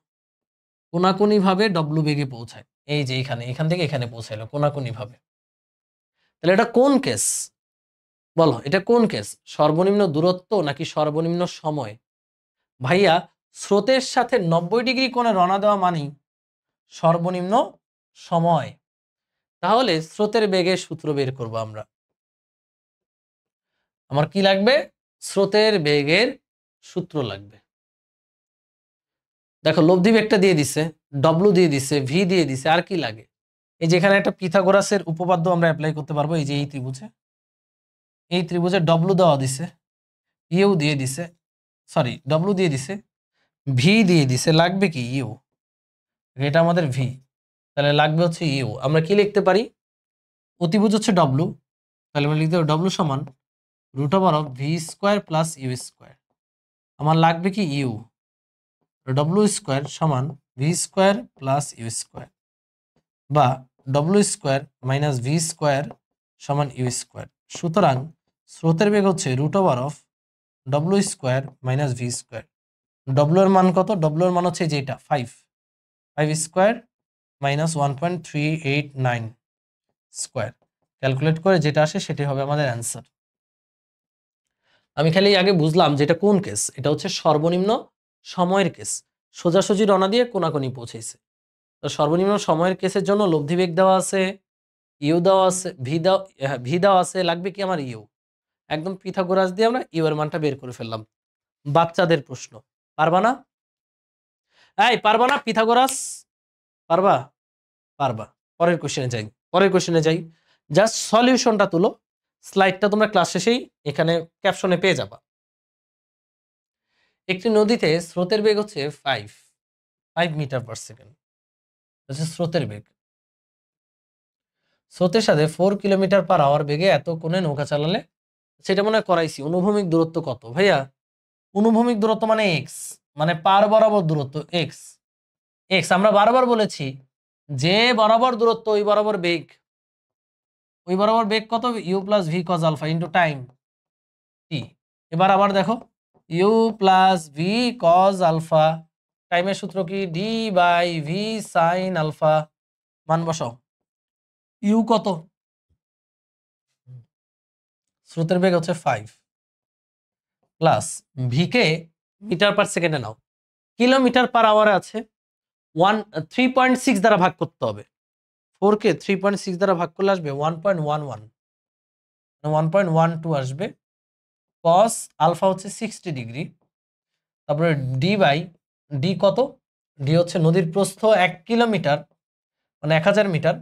কোনাকুনি ভাবে ডব্লু বেগে পৌঁছায়, এই যে এখানে, এখান থেকে এখানে পৌঁছাইলো কোনাকুনি ভাবে। তাহলে এটা কোন কেস? বলো এটা কোন কেস? সর্বনিম্ন দূরত্ব নাকি সর্বনিম্ন সময়? ভাইয়া স্রোতের সাথে 90 ডিগ্রি কোণে রওনা দেওয়া মানেই সর্বনিম্ন সময়। তাহলে স্রোতের বেগের সূত্র বের করব আমরা। আমার কি লাগবে? স্রোতের বেগের সূত্র লাগবে। দেখো লব্ধি বেগটা দিয়ে দিছে, ডব্লু দিয়ে দিছে, ভি দিয়ে দিছে, আর কি লাগে? এই যে এখানে একটা পিথাগোরাসের উপপাদ্য আমরা অ্যাপ্লাই করতে পারবো। এই যে এই ত্রিভুজে ডব্লু দেওয়া দিছে, ইউ দিয়ে দিছে, সরি ডব্লু দিয়ে দিছে, ভি দিয়ে দিছে, লাগবে কি? ইউ। এটা আমাদের ভি, তাহলে লাগবে হচ্ছে ইউ। আমরা কি লিখতে পারি? অতিভুজ হচ্ছে ডব্লু, তাহলে আমরা লিখতে পারি ডব্লু সমান √v² প্লাস ইউ স্কোয়ার। আমার লাগবে কি? ইউ। ডব্লু স্কোয়ার সমান v² প্লাস ইউ স্কোয়ার, বা w² মাইনাস v² সমান ইউ স্কোয়ার। সুতরাং স্রোতের বেগ হচ্ছে √w² মাইনাস v²। ডব্লু এর মান কত? ডব্লু এর মান হচ্ছে যেটা 5² মাইনাস 1.389 স্কোয়ার। ক্যালকুলেট করে যেটা আসে সেটাই হবে আমাদের অ্যান্সার। আমি খালি আগে বুঝলাম যেটা কোন কেস। এটা হচ্ছে সর্বনিম্ন সময়ের কেস, সোজাসুজি রওনা দিয়ে কোনাকুনি পৌঁছেছে। তো সর্বনিম্ন সময়ের কেসের জন্য লব্ধি বেগ দেওয়া আছে, ইউ দেওয়া আছে, ভি দেওয়া আছে, লাগবে কি আমার? ইউ। একদম পিথাগোরাস দিয়ে আমরা ইউ এর মানটা বের করে ফেললাম। বাচ্চাদের প্রশ্ন, পারবা না? এই পারবা না? পিথাগোরাস পারবা? পারবা। পরের কোশ্চেনে যাই। জাস্ট সলিউশনটা তুলো, স্লাইডটা তোমরা ক্লাস শেষেই এখানে ক্যাপশনে পেয়ে যাবা। একটি নদীতে স্রোতের বেগ হচ্ছে 5 মিটার পার সেকেন্ড, হচ্ছে স্রোতের বেগ। স্রোতের সাথে 4 কিলোমিটার পার আওয়ার বেগে এত কোণে নৌকা চালালে, সেটা মনে হয় করাইছি। অনুভূমিক দূরত্ব কত? ভাইয়া অনুভূমিক দূরত্ব মানে এক্স, মানে পার বরাবর দূরত্ব এক্স। আমরা বারবার বলেছি যে বরাবর দূরত্ব ওই বরাবর বেগ। ওই বরাবর বেগ কত? You plus V cos alpha into time t. এবার আবার দেখো, u plus V cos alpha, টাইমের সূত্র কি? D by V sine alpha. মান বসাও। ইউ কত? স্রোতের বেগ হচ্ছে 5 প্লাস ভি কে মিটার পার সেকেন্ডে নাও, কিলোমিটার পার আওয়ারে আছে, 3.6 দ্বারা ভাগ করতে হবে। 4 কে 3.6 দ্বারা ভাগ করলে আসবে 1.11, 1.12 আসবে। কস আলফা হচ্ছে 60 ডিগ্রি। তারপরে ডি বাই ডি কত? ডি হচ্ছে নদীর প্রস্থ 1 কিলোমিটার, মানে 1000 মিটার।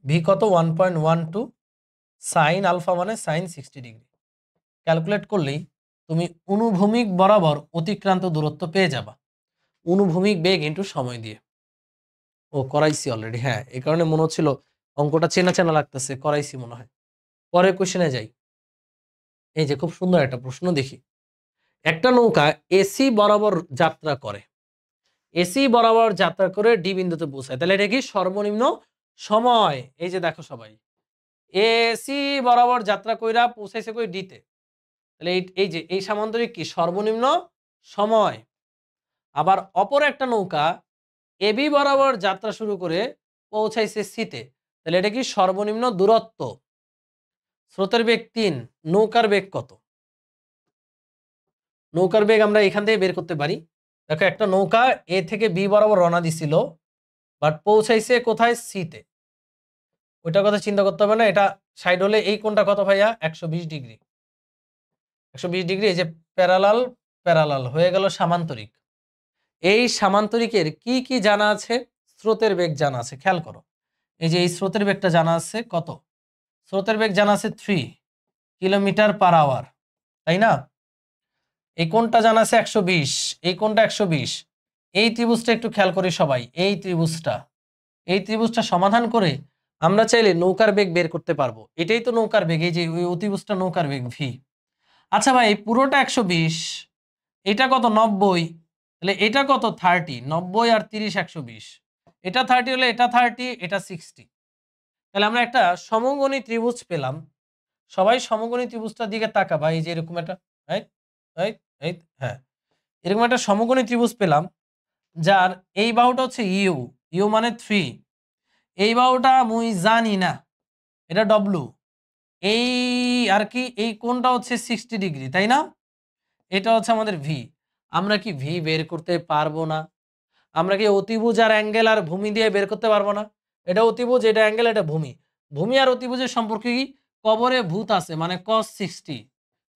ভি কত? 1.12 সাইন আলফা মানে সাইন 60 ডিগ্রি। ক্যালকুলেট করলেই তুমি অনুভূমিক বরাবর অতিক্রান্ত দূরত্ব পেয়ে যাবা, অনুভূমিক বেগ ইন্টু সময় দিয়ে। ও করাইছি অলরেডি, হ্যাঁ এই কারণে মনে হচ্ছিল অঙ্কটা চেনা চেনা লাগতেছে, করাইছি মনে হয়। পরের কোশ্চেনে যাই। এই যে খুব সুন্দর একটা প্রশ্ন, দেখি। একটা নৌকা এসি বরাবর যাত্রা করে, এসি বরাবর যাত্রা করে ডি বিন্দুতে পৌঁছায়, তাহলে এটা কি? সর্বনিম্ন সময়। এই যে দেখো সবাই, এসি বরাবর যাত্রা কইরা পৌঁছাইছে কই? ডিতে। তাহলে এই যে এই সামান্তরিক কি? সর্বনিম্ন সময়। আবার অপর একটা নৌকা এবি বরাবর যাত্রা শুরু করে পৌঁছাইছে সিতে, তাহলে এটা কি? সর্বনিম্ন দূরত্ব। স্রোতের বেগ 3, নৌকার বেগ কত? নৌকার বেগ আমরা এখান থেকে বের করতে পারি। দেখো একটা নৌকা এ থেকে বি বরাবর রওনা দিছিল, বাট পৌঁছাইছে কোথায়? সিতে। ওইটার কথা চিন্তা করতে হবে না, এটা সাইড হলে এই কোণটা কত ভাইয়া? 120 ডিগ্রি। 120 ডিগ্রি। এই যে প্যারালাল প্যারালাল হয়ে গেল সামান্তরিক। এই সামান্তরিকের কি কি জানা আছে? স্রোতের বেগ জানা আছে, খেয়াল করো। এই যে এই স্রোতের বেগটা জানা আছে কত? স্রোতের বেগ জানা আছে 3 কিলোমিটার পার আওয়ার, তাই না? এই কোণটা জানা আছে 120, এই কোণটা 120। এই ত্রিভুজটা একটু খেয়াল করি সবাই, এই ত্রিভুজটা সমাধান করে আমরা চাইলে নৌকার বেগ বের করতে পারবো। এটাই তো নৌকার বেগ, এই যে ওই অতিভুজটা নৌকার বেগ ভি। আচ্ছা ভাই পুরোটা 120, এটা কত? 90। তাহলে এটা কত 30, 90 আর 30 120, এটা 30 হলে এটা 30, এটা 60। তাহলে আমরা একটা সমকোণী ত্রিভুজ পেলাম। সবাই সমকোণী ত্রিভুজটার দিকে তাকাবা, এই যে এরকম একটা, রাইট রাইট রাইট, হ্যাঁ, এরকম একটা সমকোণী ত্রিভুজ পেলাম যার এই বাহুটা হচ্ছে ইউ, ইউ মানে 3, এই বাহুটা মুই জানি না, এটা ডব্লু, এই আর কি এই কোণটা হচ্ছে 60 ডিগ্রি, তাই না? এটা হচ্ছে আমাদের ভি। আমরা কি ভি বের করতে পারবো না? আমরা কি অতিভুজ আর অ্যাঙ্গেল আর ভূমি দিয়ে বের করতে পারবো না? এটা অতিভুজ, এটা অ্যাঙ্গেল, এটা ভূমি। ভূমি আর অতিভুজের সম্পর্কে কি? কবরে ভূত আছে, মানে cos 60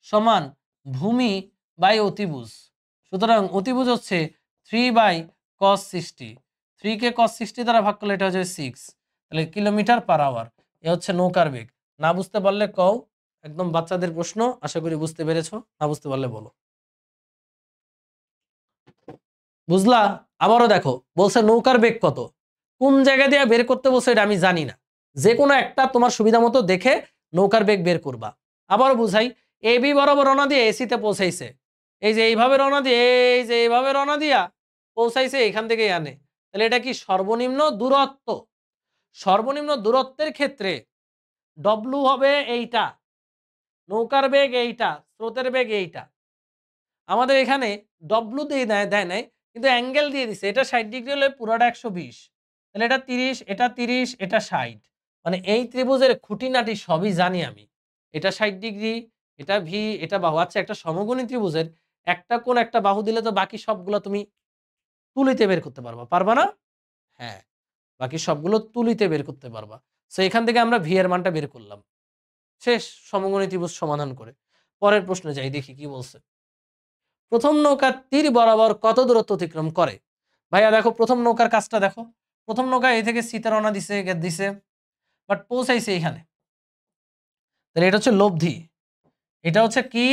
সমান ভূমি বাই অতিভুজ। সুতরাং অতিভুজ হচ্ছে 3/cos 60, 3 কে cos 60 দ্বারা ভাগ করলে এটা হচ্ছে 6, তাহলে কিলোমিটার পার আওয়ার। এ হচ্ছে নৌকার বেগ। না বুঝতে পারলে কও, একদম বাচ্চাদের প্রশ্ন, আশা করি বুঝতে পেরেছো। না বুঝতে পারলে বলো। বুঝলা? আবারও দেখো, বলছে নৌকার বেগ কত, কোন জায়গা দিয়ে বের করতে বলছে এটা আমি জানি না, যে কোনো একটা তোমার সুবিধা মতো দেখে নৌকার বেগ বের করবা। আবারও বুঝাই, এ বি বরাবর রওনা দিয়ে এসিতে পৌঁছাইছে, এই যে এইভাবে রওনা দিয়ে, এই যে এইভাবে রওনা দিয়া পৌঁছাইছে এখান থেকে আনে, তাহলে এটা কি সর্বনিম্ন দূরত্ব? সর্বনিম্ন দূরত্বের ক্ষেত্রে ডব্লু হবে এইটা, নৌকার বেগ এইটা, স্রোতের বেগ এইটা। আমাদের এখানে ডব্লু দিয়ে দেয় নাই, কিন্তু অ্যাঙ্গেল দিয়ে দিছে, এটা 60 ডিগ্রি হলে পুরোটা 120, তাহলে এটা 30, এটা 30, এটা 60, মানে এই ত্রিভুজের খুঁটিনাটি সবই জানি আমি। এটা 60 ডিগ্রি, এটা ভি, এটা বাহু। আচ্ছা, একটা সমকোণী ত্রিভুজের একটা কোণ একটা বাহু দিলে তো বাকি সবগুলো তুমি তুলিতে বের করতে পারবা, পারবা না? হ্যাঁ, বাকি সবগুলো তুলিতে বের করতে পারবা। সো এখান থেকে আমরা ভি এর মানটা বের করলাম, শেষ সমকোণী ত্রিভুজ সমাধান করে। পরের প্রশ্নে যাই, দেখি কি বলছে। প্রথম নৌকা তীর বরাবর কত দূরত্ব অতিক্রম করে? ভাইয়া দেখো, প্রথম নৌকার কাজটা দেখো। প্রথম নৌকা এই থেকে সিতে রওনা দিছে, বাট পৌঁছাইছে এখানে, তাহলে এটা হচ্ছে লব্ধি। এটা হচ্ছে কি?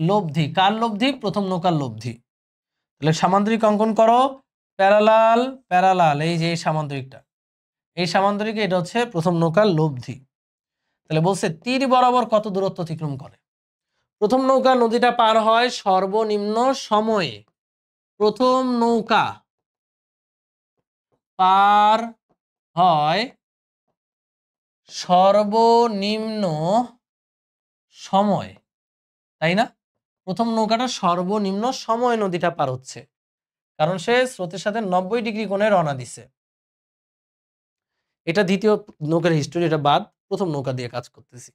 লব্ধি। কার লব্ধি? প্রথম নৌকার লব্ধি। তাহলে সামান্তরিক অঙ্কন করো, প্যারালাল প্যারালাল, এই যে এই সামান্তরিকটা, এই সামান্তরিকে এটা হচ্ছে প্রথম নৌকার লব্ধি। তাহলে বলছে তীর বরাবর কত দূরত্ব অতিক্রম করে। প্রথম নৌকা নদীটা পার হয় সর্বনিম্ন সময়ে, প্রথম নৌকা পার হয় সর্বনিম্ন সময়, তাই না? প্রথম নৌকাটা সর্বনিম্ন সময় নদীটা পার হচ্ছে, কারণ সে স্রোতের সাথে 90 ডিগ্রি কোণে রওনা দিছে। এটা দ্বিতীয় নৌকার হিস্টোরি, এটা বাদ, প্রথম নৌকা দিয়ে কাজ করতেছি।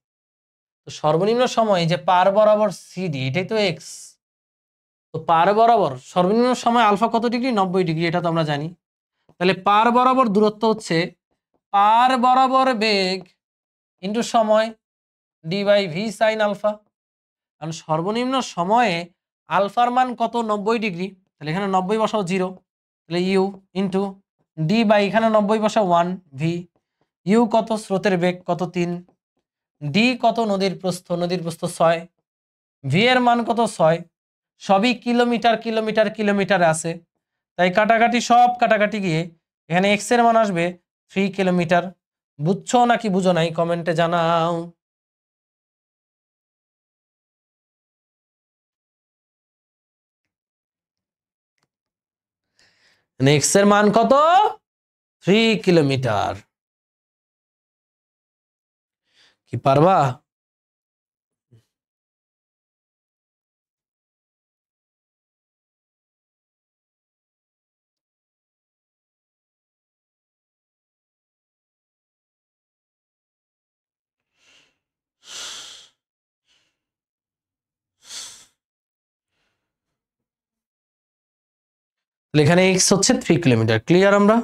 তো সর্বনিম্ন সময় যে পার বরাবর সিডি, এটাই তো এক্স। তো পার বরাবর সর্বনিম্ন সময় আলফা কত ডিগ্রি? 90 ডিগ্রি, এটা তো আমরা জানি। তাহলে পার বরাবর দূরত্ব হচ্ছে পার বরাবর বেগ ইন্টু সময়, d by V sine alpha. কারণ সর্বনিম্ন সময়ে আলফার মান কত? 90 ডিগ্রি, তাহলে এখানে 90 বসাও 0, তাহলে ইউ ইন্টু ডি বাই এখানে 90 বসাও 1 ভি। ইউ কত? স্রোতের বেগ কত? 3। ডি কত? নদীর প্রস্থ, নদীর প্রস্থ 6। ভি এর মান কত? 6। সবই কিলোমিটার কিলোমিটার কিলোমিটারে আছে, তাই কাটাকাটি, সব কাটাকাটি গিয়ে এখানে এক্স এর মান আসবে 3 কিলোমিটার। বুঝছো নাকি বুঝো নাই? কমেন্টে জানাও। এক্স এর মান কত? 3 কিলোমিটার। কি পারবা? এখানে এক্স হচ্ছে 3 কিলোমিটার। ক্লিয়ার? আমরা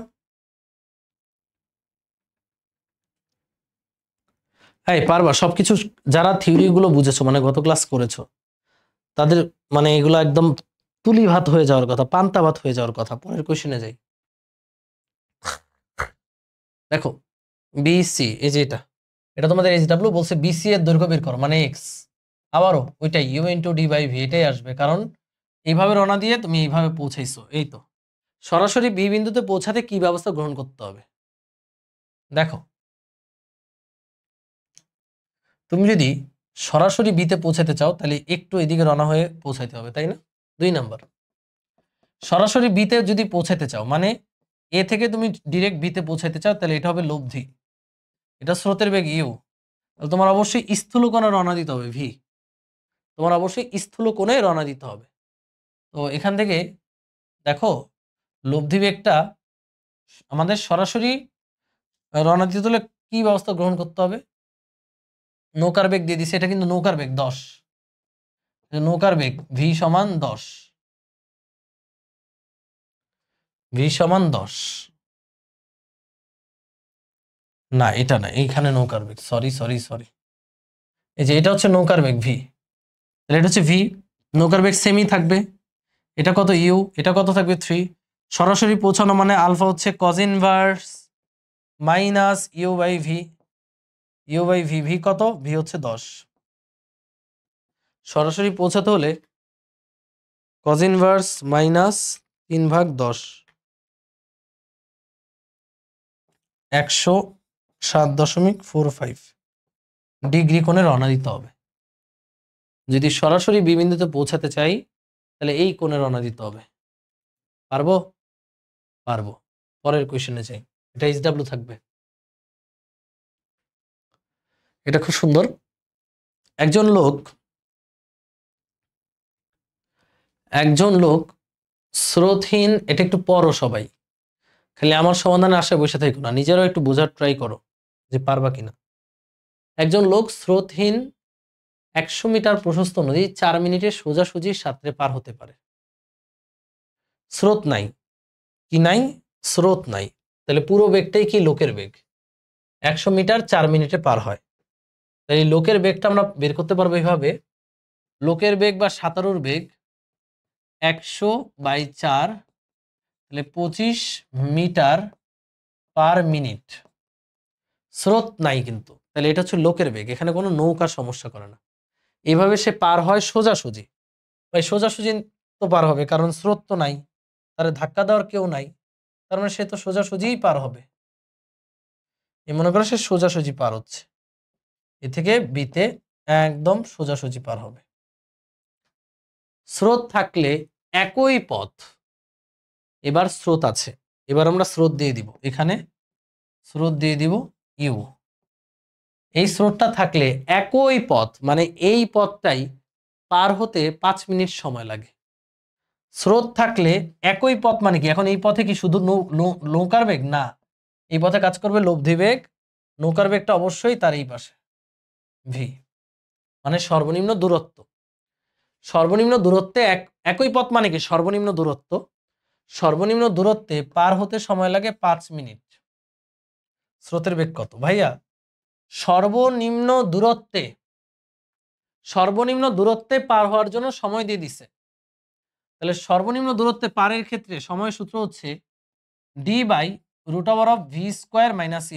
এই পারবা সবকিছু, যারা থিওরি গুলো বুঝেছো, মানে গত ক্লাস করেছো, তাদের মানে এগুলো একদম তুলি ভাত হয়ে যাওয়ার কথা, পান্তা ভাত হয়ে যাওয়ার কথা। পরের কোশ্চেনে যাই। দেখো, বিসি, এই যে এটা তোমাদের এইচ ডাব্লিউ বলছে বিসি এর দৈর্ঘ্য বের করো, মানে এক্স। আবারও ওইটাই u into d by v, এটাই আসবে, কারণ এইভাবে রওনা দিয়ে তুমি এইভাবে পৌঁছাইছো। এই তো সরাসরি বি বিন্দুতে পৌঁছাতে কি ব্যবস্থা গ্রহণ করতে হবে দেখো। তুমি যদি সরাসরি বিতে পৌঁছাতে চাও, তাহলে একটু এদিকে রওনা হয়ে পৌঁছাইতে হবে, তাই না? 2 নাম্বার, সরাসরি বিতে যদি পৌঁছাতে চাও, মানে এ থেকে তুমি ডিরেক্ট বিতে পৌঁছাতে চাও, তাহলে এটা হবে লব্ধি, এটা স্রোতের বেগ ইউ, তাহলে তোমার অবশ্যই স্থূল কোণে রওনা দিতে হবে ভি, তোমার অবশ্যই স্থূল কোণে রওনা দিতে হবে। তো এখান থেকে দেখো লব্ধি বেগটা আমাদের সরাসরি রওনা দিতে হলে কি ব্যবস্থা গ্রহণ করতে হবে? নৌকার বেগ দিয়ে দিছে, এটা কিন্তু নৌকার বেগ 10, নৌকার বেগ ভি সমান 10, ভি সমান 10, না এটা না, এইখানে নৌকার বেগ, সরি সরি সরি, এই যে এটা হচ্ছে নৌকার বেগ ভি, তাহলে এটা হচ্ছে ভি, নৌকার বেগ সেমই থাকবে, এটা কত ইউ, এটা কত থাকবে 3, সরাসরি পৌঁছানো মানে আলফা হচ্ছে cos inverse minus you by v, u by v, v কত, ভি হচ্ছে 10, সরাসরি পৌঁছাতে হলে কজ ইনভার্স মাইনাস 3/10, 107.45 ডিগ্রি কোণে রওনা দিতে হবে। যদি সরাসরি বি বিন্দুতে পৌঁছাতে চাই তাহলে এই কোণে রওনা দিতে হবে। পারবো? পারবো। পরের কোয়েশ্চেনে যাই, এটা এইচডব্লিউ থাকবে। এটা খুব সুন্দর। একজন লোক স্রোতহীন, এটা একটু পড়ো সবাই, খালি আমার সমাধানে আশায় বসে থাকো না, নিজেরাও একটু বোঝার ট্রাই করো যে পারবা কিনা। একজন লোক স্রোতহীন 100 মিটার প্রশস্ত নদী 4 মিনিটে সোজাসুজি সাঁতরে পার হতে পারে। স্রোত নাই, কি নাই? স্রোত নাই, তাহলে পুরো বেগটাই কি লোকের বেগ, 100 মিটার 4 মিনিটে পার হয়, তাই লোকের বেগটা আমরা বের করতে পারবো এইভাবে, লোকের বেগ বা সাঁতারুর বেগ 100/4, তাহলে 25 মিটার পার মিনিট। স্রোত নাই কিন্তু, তাহলে এটা হচ্ছে লোকের বেগ, এখানে কোনো নৌকার সমস্যা করে না। এইভাবে সে পার হয় সোজাসুজি, ভাই সোজাসুজি তো পার হবে কারণ স্রোত তো নাই, তার ধাক্কা দেওয়ার কেউ নাই, তার মানে সে তো সোজাসুজিই পার হবে। এই মনে করো সে সোজাসুজি পার হচ্ছে, এ থেকে বিতে একদম সোজাসুজি পার হবে। স্রোত থাকলে একই পথ, এবার স্রোত আছে, এবার আমরা স্রোত দিয়ে দিব, এখানে স্রোত দিয়ে দিব ইউ, এই স্রোতটা থাকলে একই পথ, মানে এই পথটাই পার হতে 5 মিনিট সময় লাগে। স্রোত থাকলে একই পথ মানে কি, এখন এই পথে কি শুধু নৌকার বেগ না, এই পথে কাজ করবে লব্ধি বেগ, নৌকার বেগটা অবশ্যই তার এই পাশে ভি, মানে সর্বনিম্ন দূরত্ব, সর্বনিম্ন দূরত্বে একই পথ মানে কি সর্বনিম্ন দূরত্ব, সর্বনিম্ন দূরত্বে পার হতে সময় লাগে 5 মিনিট। স্রোতের বেগ কত ভাইয়া? সর্বনিম্ন দূরত্বে পার হওয়ার জন্য সময় দিয়ে দিছে, তাহলে সর্বনিম্ন দূরত্বে পারের ক্ষেত্রে সময় সূত্র হচ্ছে d/√v² -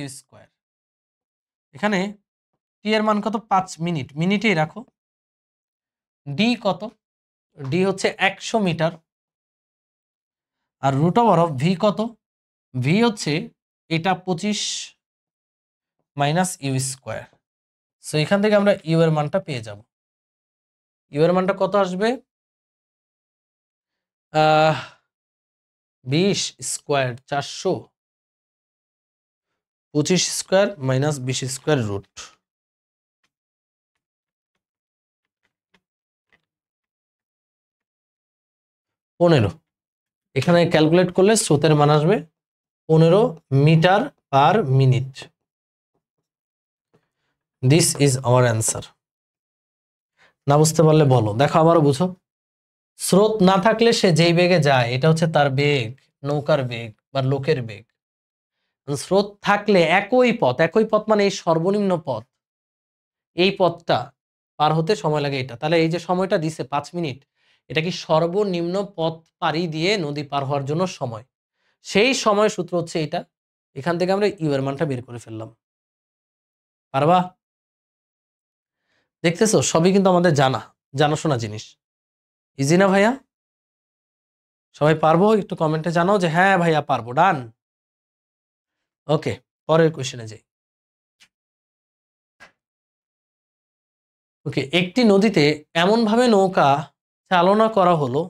u²। এখানে টি এর মান কত? 5 মিনিট, মিনিটেই রাখো। ডি কত? ডি হচ্ছে 100 মিটার, আর √v কত? ভি হচ্ছে এটা 25 - u²। সো এখান থেকে আমরা ইউ এর মানটা পেয়ে যাব। ইউ এর মানটা কত আসবে? 20 square 400, 25 square minus 20 square root, পনেরো। এখানে ক্যালকুলেট করলে স্রোতের মান আসবে 15 metre per minute. This is our answer. না বুঝতে পারলে বলো, দেখো আবারও বুঝো। স্রোত না থাকলে সে যেই বেগে যায় এটা হচ্ছে তার বেগ, নৌকার বেগ বা লোকের বেগ। স্রোত থাকলে একই পথ মানে এই সর্বনিম্ন পথ, এই পথটা পার হতে সময় লাগে এটা, তাহলে এই যে সময়টা দিছে 5 মিনিট, এটা কি সর্বনিম্ন পথ পাড়ি দিয়ে নদী পার হওয়ার জন্য সময়, সেই সময় সূত্র হচ্ছে এটা। এখান থেকে আমরা ইউ এর মানটা বের করে ফেললাম। পারবা? দেখতেছো সবই কিন্তু আমাদের জানাশোনা জিনিস। ইজি না ভাইয়া? সবাই পারবো? একটু কমেন্টে জানাও যে হ্যাঁ ভাইয়া পারবো। ডান। ওকে, পরের কোশ্চেনে যাই। ওকে, একটি নদীতে এমনভাবে নৌকা চালনা করা হলো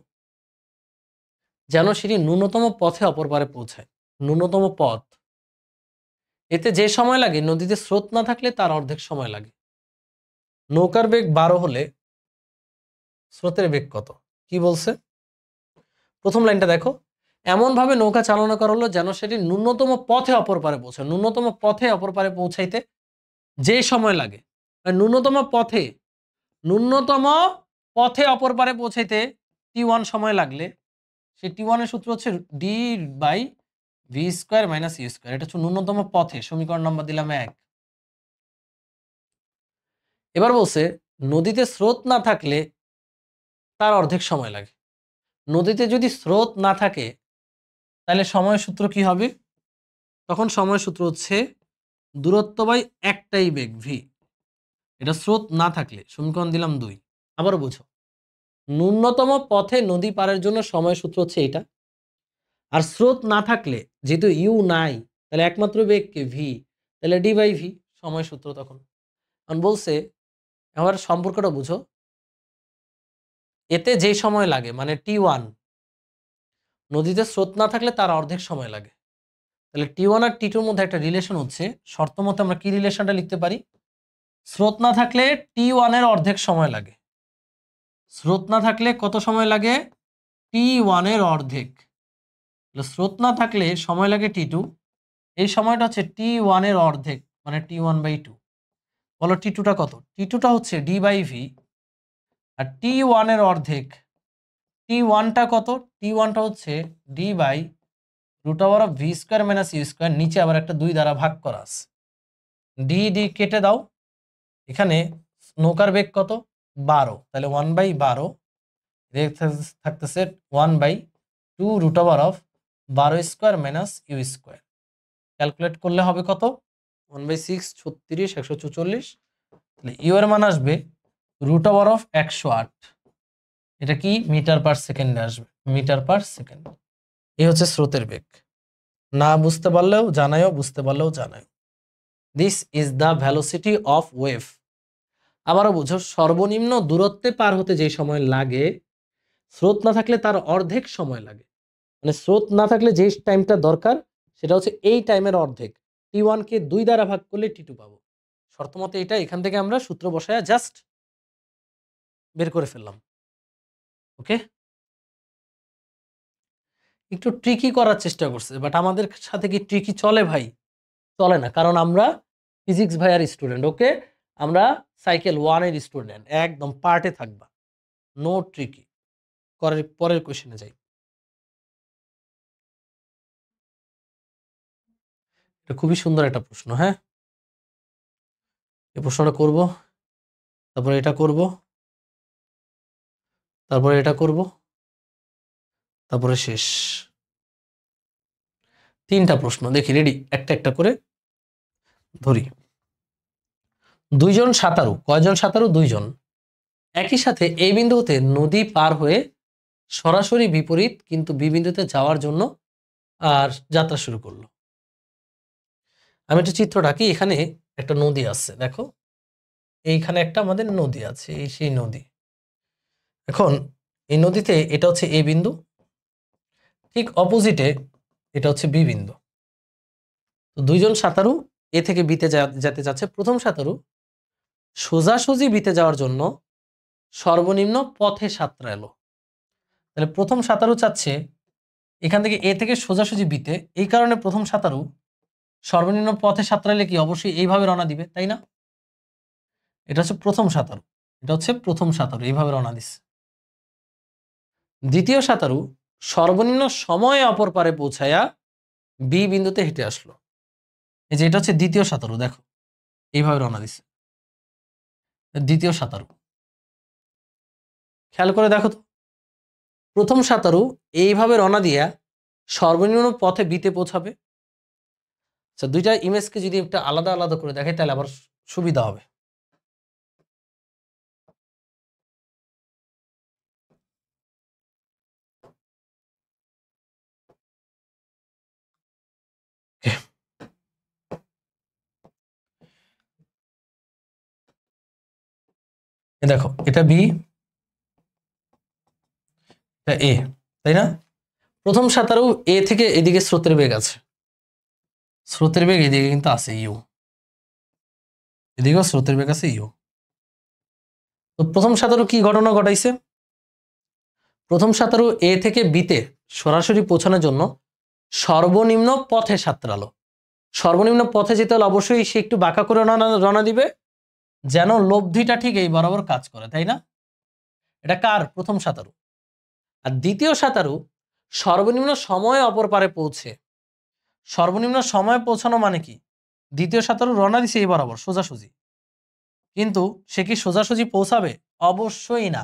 যেন সেটি ন্যূনতম পথে অপর পারে পৌঁছায়। ন্যূনতম পথ, এতে যে সময় লাগে নদীতে স্রোত না থাকলে তার অর্ধেক সময় লাগে। নৌকার বেগ 12 হলে স্রোতের বেগ কত? কি বলছে? প্রথম লাইনটা দেখো, এমনভাবে নৌকা চালনা করা হলো যেন সেটি ন্যূনতম পথে অপর পারে পৌঁছায়। ন্যূনতম পথে অপর পারে পৌঁছাইতে যে সময় লাগে, ন্যূনতম পথে, ন্যূনতম পথে অপর পারে পৌঁছাইতে T1 সময় লাগলে সেই T1 এর সূত্র হচ্ছে d/v² - u²। এটা হচ্ছে ন্যূনতম পথে, সমীকরণ নাম্বার দিলাম 1। এবার বলছে নদীতে স্রোত না থাকলে তার অর্ধেক সময় লাগে। নদীতে যদি স্রোত না থাকে তাহলে সময়ের সূত্র কি হবে? তখন সময়ের সূত্র হচ্ছে দূরত্ব বাই একটাই বেগ v। এটা স্রোত না থাকলে, সমীকরণ দিলাম 2। আবারও বুঝো, ন্যূনতম পথে নদী পারের জন্য সময়ের সূত্র হচ্ছে এটা। আর স্রোত না থাকলে যেহেতু ইউ নাই, তাহলে একমাত্র বেগ কে v, তাহলে d/v সময় সূত্র তখন। কারণ বলছে, আমার সম্পর্কটা বুঝো, এতে যে সময় লাগে মানে T1, নদীতে স্রোত না থাকলে তার অর্ধেক সময় লাগে। তাহলে T1 আর T2 এর মধ্যে একটা রিলেশন হচ্ছে, শর্ত মতে আমরা কি রিলেশনটা লিখতে পারি? স্রোত না থাকলে T1 এর অর্ধেক সময় লাগে। স্রোত না থাকলে কত সময় লাগে? T1 এর অর্ধেক। স্রোত না থাকলে সময় লাগে T2, এই সময়টা হচ্ছে T1 এর অর্ধেক মানে T1/2। বলো T2টা কত? T2টা হচ্ছে d/v, আর T1 এর অর্ধেক T1টা কত? T1টা হচ্ছে d/√v² - u², নিচে আবার একটা 2 দ্বারা ভাগ করা আছে। d কেটে দাও, এখানে নৌকার বেগ কত? 12, তাহলে 1/12 থাকতেছে 1/2√12² - u²। ক্যালকুলেট করলে হবে কত? 1/6 36 144। তাহলে ইউ এর মান আসবে √108। এটা কি মিটার পার সেকেন্ডে আসবে, মিটার পার সেকেন্ড। এই হচ্ছে স্রোতের বেগ। না বুঝতে পারলেও জানায়ও, বুঝতে পারলেও জানায়। This is the velocity of wave. আবারও বুঝো, সর্বনিম্ন দূরত্বে পার হতে যে সময় লাগে, স্রোত না থাকলে তার অর্ধেক সময় লাগে। মানে স্রোত না থাকলে যে টাইমটা দরকার সেটা হচ্ছে এই টাইমের অর্ধেক। T1 কে 2 দ্বারা ভাগ করলে T2 পাবো। শর্ত মতে এটা, এখান থেকে আমরা সূত্র বসায় জাস্ট বের করে ফেললাম। ওকে, একটু ট্রিকি করার চেষ্টা করছে, বাট আমাদের সাথে কি ট্রিকি চলে ভাই? চলে না, কারণ আমরা ফিজিক্স ভাইয়ার স্টুডেন্ট। ওকে, আমরা সাইকেল 1 এর স্টুডেন্ট, একদম পার্টে থাকবা, নো ট্রিকি। পরের কোশ্চেনে যাই। এটা খুবই সুন্দর একটা প্রশ্ন। হ্যাঁ, এই প্রশ্নটা করব, তারপরে এটা করব, তারপরে এটা করব, তারপরে শেষ। 3টা প্রশ্ন দেখি, রেডি? একটা একটা করে ধরি। 2 জন সাঁতারু, কয়জন সাঁতারু? 2 জন, একই সাথে এই বিন্দু হতে নদী পার হয়ে সরাসরি বিপরীত কিন্তু বি বিন্দুতে যাওয়ার জন্য আর যাত্রা শুরু করলো। আমি একটা চিত্রটা আঁকি। এখানে একটা নদী আছে, দেখো এইখানে একটা আমাদের নদী আছে, এই সেই নদী। এখন এই নদীতে এটা হচ্ছে এ বিন্দু, ঠিক অপোজিটে এটা হচ্ছে বি বিন্দু। তো 2 জন সাঁতারু এ থেকে বিতে যেতে যাচ্ছে। প্রথম সাঁতারু সোজাসুজি বিতে যাওয়ার জন্য সর্বনিম্ন পথে সাঁতরালো। তাহলে প্রথম সাঁতারু চাচ্ছে এখান থেকে এ থেকে সোজাসুজি বিতে, এই কারণে প্রথম সাঁতারু সর্বনিম্ন পথে সাঁতরালে কি অবশ্যই এইভাবে রওনা দিবে, তাই না? এটা হচ্ছে প্রথম সাঁতারু, এটা হচ্ছে প্রথম সাঁতারু এইভাবে রওনা দিচ্ছে। দ্বিতীয় সাঁতারু সর্বনিম্ন সময়ে অপর পারে পৌঁছায়া বি বিন্দুতে হেঁটে আসলো। এই যে এটা হচ্ছে দ্বিতীয় সাঁতারু, দেখো এইভাবে রওনা দিচ্ছে দ্বিতীয় সাঁতারু। খেয়াল করে দেখো তো, প্রথম সাঁতারু এইভাবে রওনা দিয়া সর্বনিম্ন পথে বিতে পৌঁছাবে। আচ্ছা, দুইটা ইমেজকে যদি একটা আলাদা আলাদা করে দেখে তাহলে আবার সুবিধা হবে। দেখো এটা বি, এটা এ, তাই না? প্রথম সাঁতারু এ থেকে এদিকে স্রোতের বেগ আছে, স্রোতের বেগ এদিকে কিন্তু আছে ইউ, এদিকেও স্রোতের বেগ আছে ইউ। তো প্রথম সাঁতারু কি ঘটনা ঘটাইছে? প্রথম সাঁতারু এ থেকে বিতে সরাসরি পৌঁছানোর জন্য সর্বনিম্ন পথে সাঁতরালো। সর্বনিম্ন পথে যেতে হলে অবশ্যই সে একটু বাঁকা করে রওনা দিবে, যেন লব্ধিটা ঠিক এই বরাবর কাজ করে, তাই না? এটা কার? প্রথম সাঁতারু। আর দ্বিতীয় সাঁতারু সর্বনিম্ন সময় অপর পারে পৌঁছে, সর্বনিম্ন সময় পৌঁছানো মানে কি? দ্বিতীয় সাঁতারু রওনা দিছে এই বরাবর সোজাসুজি, কিন্তু সে কি সোজাসুজি পৌঁছাবে? অবশ্যই না,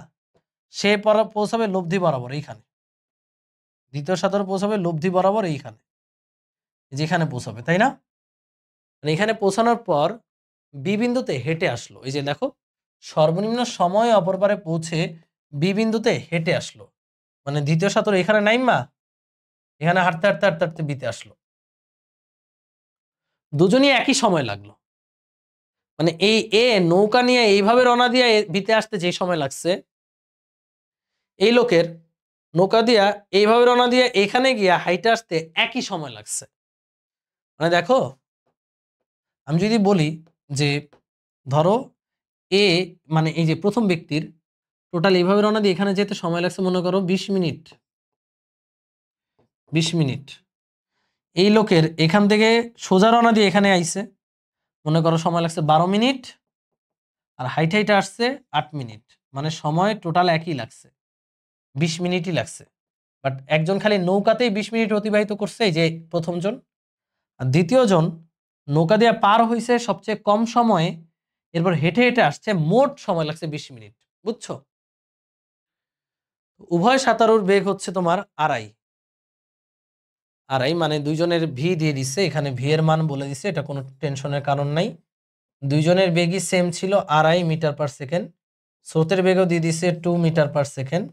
সে পৌঁছাবে লব্ধি বরাবর এইখানে। দ্বিতীয় সাঁতারু পৌঁছাবে লব্ধি বরাবর এইখানে, যেখানে পৌঁছাবে, তাই না? মানে এখানে পৌঁছানোর পর বি বিন্দুতে হেঁটে আসলো। এই যে দেখো, সর্বনিম্ন সময় অপর পারে পৌঁছে বি বিন্দুতে হেঁটে আসলো, মানে দ্বিতীয় সাঁতারু এখানে নাইমা এখানে হাঁটতে হাঁটতে হাঁটতে হাঁটতে বিতে আসলো। দুজনই একই সময় লাগলো, মানে এই এ নৌকা নিয়ে এইভাবে রওনা দিয়ে বিতে আসতে যে সময় লাগছে, এই লোকের নৌকা দিয়া এইভাবে রওনা দিয়ে এখানে গিয়া হাইটে আসতে একই সময় লাগছে। মানে দেখো, আমি যদি বলি যে ধরো এ, মানে এই যে প্রথম ব্যক্তির টোটাল এইভাবে রওনা দিয়ে এখানে যেতে সময় লাগছে মনে করো 20 মিনিট, 20 মিনিট। এই লোকের এখান থেকে সোজা রওনা দিয়ে এখানে আইছে মনে করো সময় লাগছে 12 মিনিট, আর হাইট হাইটে আসছে 8 মিনিট, মানে সময় টোটাল একই লাগছে, 20 মিনিটই লাগছে। বাট একজন খালি নৌকাতেই 20 মিনিট অতিবাহিত করছে, এই যে প্রথম জন। আর দ্বিতীয় জন নৌকা দিয়ে পার হইছে সবচেয়ে কম সময়ে, এরপর হেঁটে হেঁটে আসছে, মোট সময় লাগছে 20 মিনিট। বুঝছো? উভয় সাঁতারুর বেগ হচ্ছে তোমার আড়াই, আড়াই মানে দুইজনের ভি দিয়ে দিচ্ছে, এখানে ভি এর মান বলে দিচ্ছে, এটা কোনো টেনশনের কারণ নাই। দুইজনের বেগই সেম ছিল, আড়াই মিটার পার সেকেন্ড। স্রোতের বেগও দিয়ে দিচ্ছে 2 মিটার পার সেকেন্ড।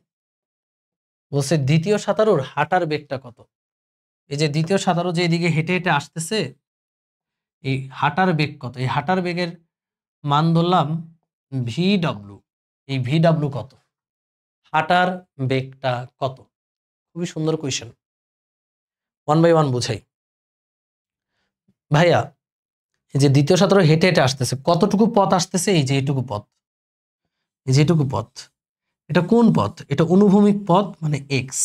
বলছে দ্বিতীয় সাঁতারুর হাঁটার বেগটা কত? এই যে দ্বিতীয় সাঁতারু যে এদিকে হেঁটে হেঁটে আসতেছে, এই হাঁটার বেগ কত? এই হাঁটার বেগের মান ধরলাম ভিডব্লিউ। এই ভিডব্লিউ কত? হাঁটার বেগটা কত? খুবই সুন্দর কোয়েশ্চেন, 1 বাই 1 বুঝাই। ভাইয়া এই যে দ্বিতীয় সাঁতারু হেঁটে হেঁটে আসতেছে, কতটুকু পথ আসতেছে? এই যে এইটুকু পথ, এই যে এইটুকু পথ। এটা কোন পথ? এটা অনুভূমিক পথ, মানে এক্স।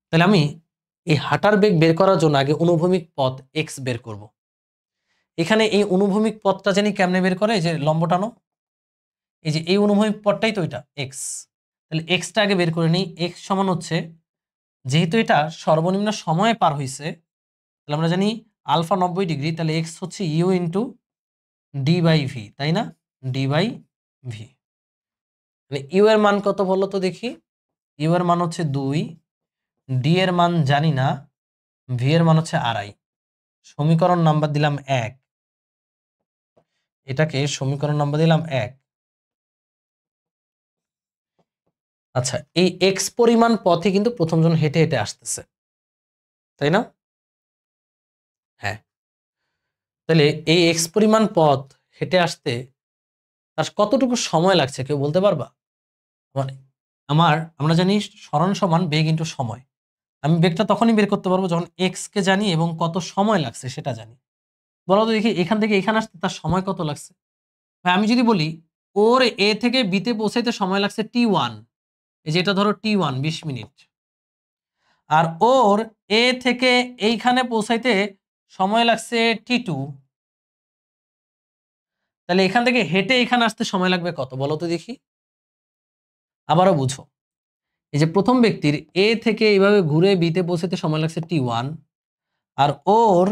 তাহলে আমি এই হাঁটার বেগ বের করার জন্য আগে অনুভূমিক পথ এক্স বের করব। এখানে এই অনুভূমিক পথটা জানি কেমনে বের করে? এই যে লম্ব টানো, এই যে এই অনুভূমিক পথটাই তো এটা এক্স। তাহলে এক্সটা আগে বের করে নিই। এক্স সমান হচ্ছে, যেহেতু এটা সর্বনিম্ন সময়ে পার হইছে, তাহলে আমরা জানি আলফা 90 ডিগ্রি, তাহলে এক্স হচ্ছে u into d by v, তাই না? D by v. মানে ইউ এর মান কত বলো তো দেখি? ইউ এর মান হচ্ছে 2, ডি এর মান জানি না, ভি এর মান হচ্ছে আড়াই। সমীকরণ নাম্বার দিলাম 1, এটাকে সমীকরণ নাম্বার দিলাম 1। আচ্ছা, এই এক্স পরিমাণ পথে কিন্তু প্রথমজন হেঁটে হেঁটে আসতেছে, তাই না? হ্যাঁ। তাহলে এই এক্স পরিমাণ পথ হেঁটে আসতে তার কতটুকু সময় লাগছে কেউ বলতে পারবা? মানে আমরা জানি সরণ সমান বেগ ইন্টু সময়। আমি বেগটা তখনই বের করতে পারবো যখন এক্স কে জানি এবং কত সময় লাগছে সেটা জানি। বলো তো দেখি, এখান থেকে এখানে আসতে তার সময় কত লাগছে? আমি যদি বলি ওর এ থেকে বিতে পৌঁছাইতে সময় লাগছে T1, এই যে এটা ধরো T1 20 মিনিট, আর ওর এ থেকে এইখানে পৌঁছাইতে সময় লাগছে T2, তাহলে এখান থেকে হেঁটে এখানে আসতে সময় লাগবে কত বলো তো দেখি? আবারও বুঝো, এই যে প্রথম ব্যক্তির এ থেকে এইভাবে ঘুরে বিতে পৌঁছাতে সময় লাগছে T1, আর ওর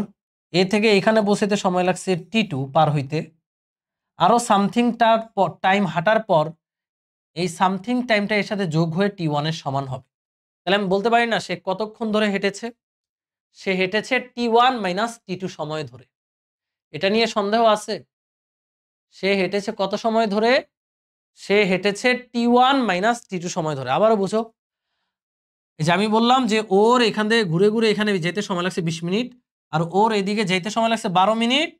এ থেকে এখানে পৌঁছাতে সময় লাগছে T2 পার হইতে, আরো সামথিং টাইম হাঁটার পর এই সামথিং টাইমটা এর সাথে যোগ হয়ে T1 এর সমান হবে। তাহলে আমি বলতে পারি না সে কতক্ষণ ধরে হেঁটেছে? সে হেঁটেছে T1 মাইনাস T2 সময় ধরে। এটা নিয়ে সন্দেহ আছে? সে হেঁটেছে কত সময় ধরে? সে হেঁটেছে T1 মাইনাস T2 সময় ধরে। আবারও বুঝো, এই যে আমি বললাম যে ওর এখান থেকে ঘুরে ঘুরে এখানে যেতে সময় লাগছে 20 মিনিট, আর ওর এদিকে যেতে সময় লাগছে 12 মিনিট,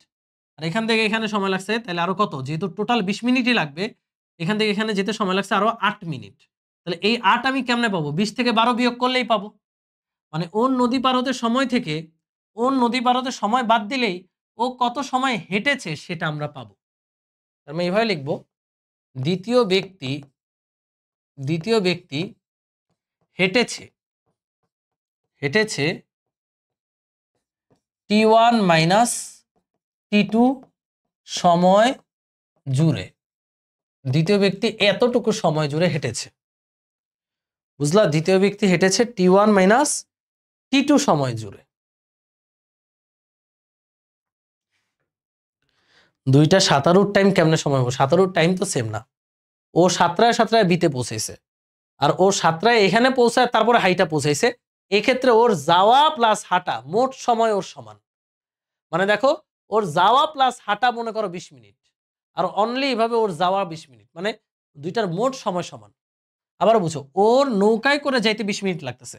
আর এখান থেকে এখানে সময় লাগছে তাহলে আরো কত? যেহেতু টোটাল 20 মিনিটই লাগবে, এখান থেকে এখানে যেতে সময় লাগছে আরো 8 মিনিট। তাহলে এই 8 আমি কেমনে পাবো? 20 থেকে 12 বিয়োগ করলেই পাবো। মানে ওর নদী পার হতে সময় থেকে ওর নদী পার হতে সময় বাদ দিলেই ও কত সময় হেঁটেছে সেটা আমরা পাবো। তার মানে এইভাবে লিখবো, দ্বিতীয় ব্যক্তি হেঁটেছে T1 মাইনাস T2 সময় জুড়ে। দ্বিতীয় ব্যক্তি এতটুকু সময় জুড়ে হেঁটেছে, বুঝলা? দ্বিতীয় ব্যক্তি হেঁটেছে T1 মাইনাস T2 সময় জুড়ে। দুইটা সাঁতারুর টাইম কেমনে সময় হবে? সাঁতারুর টাইম তো সেম না। ও 7টায় বিতে পৌঁছেছে, আর ও 7টায় এখানে পৌঁছায় তারপরে হাইটা পৌঁছাইছে। এক্ষেত্রে ওর যাওয়া প্লাস হাঁটা মোট সময় ওর সমান। মানে দেখো, ওর যাওয়া প্লাস হাঁটা মনে করো 20 মিনিট, আর অনলি এভাবে ওর যাওয়া 20 মিনিট, মানে দুইটার মোট সময় সমান। আবার বুঝো, ওর নৌকায় করে যাইতে 20 মিনিট লাগতেছে,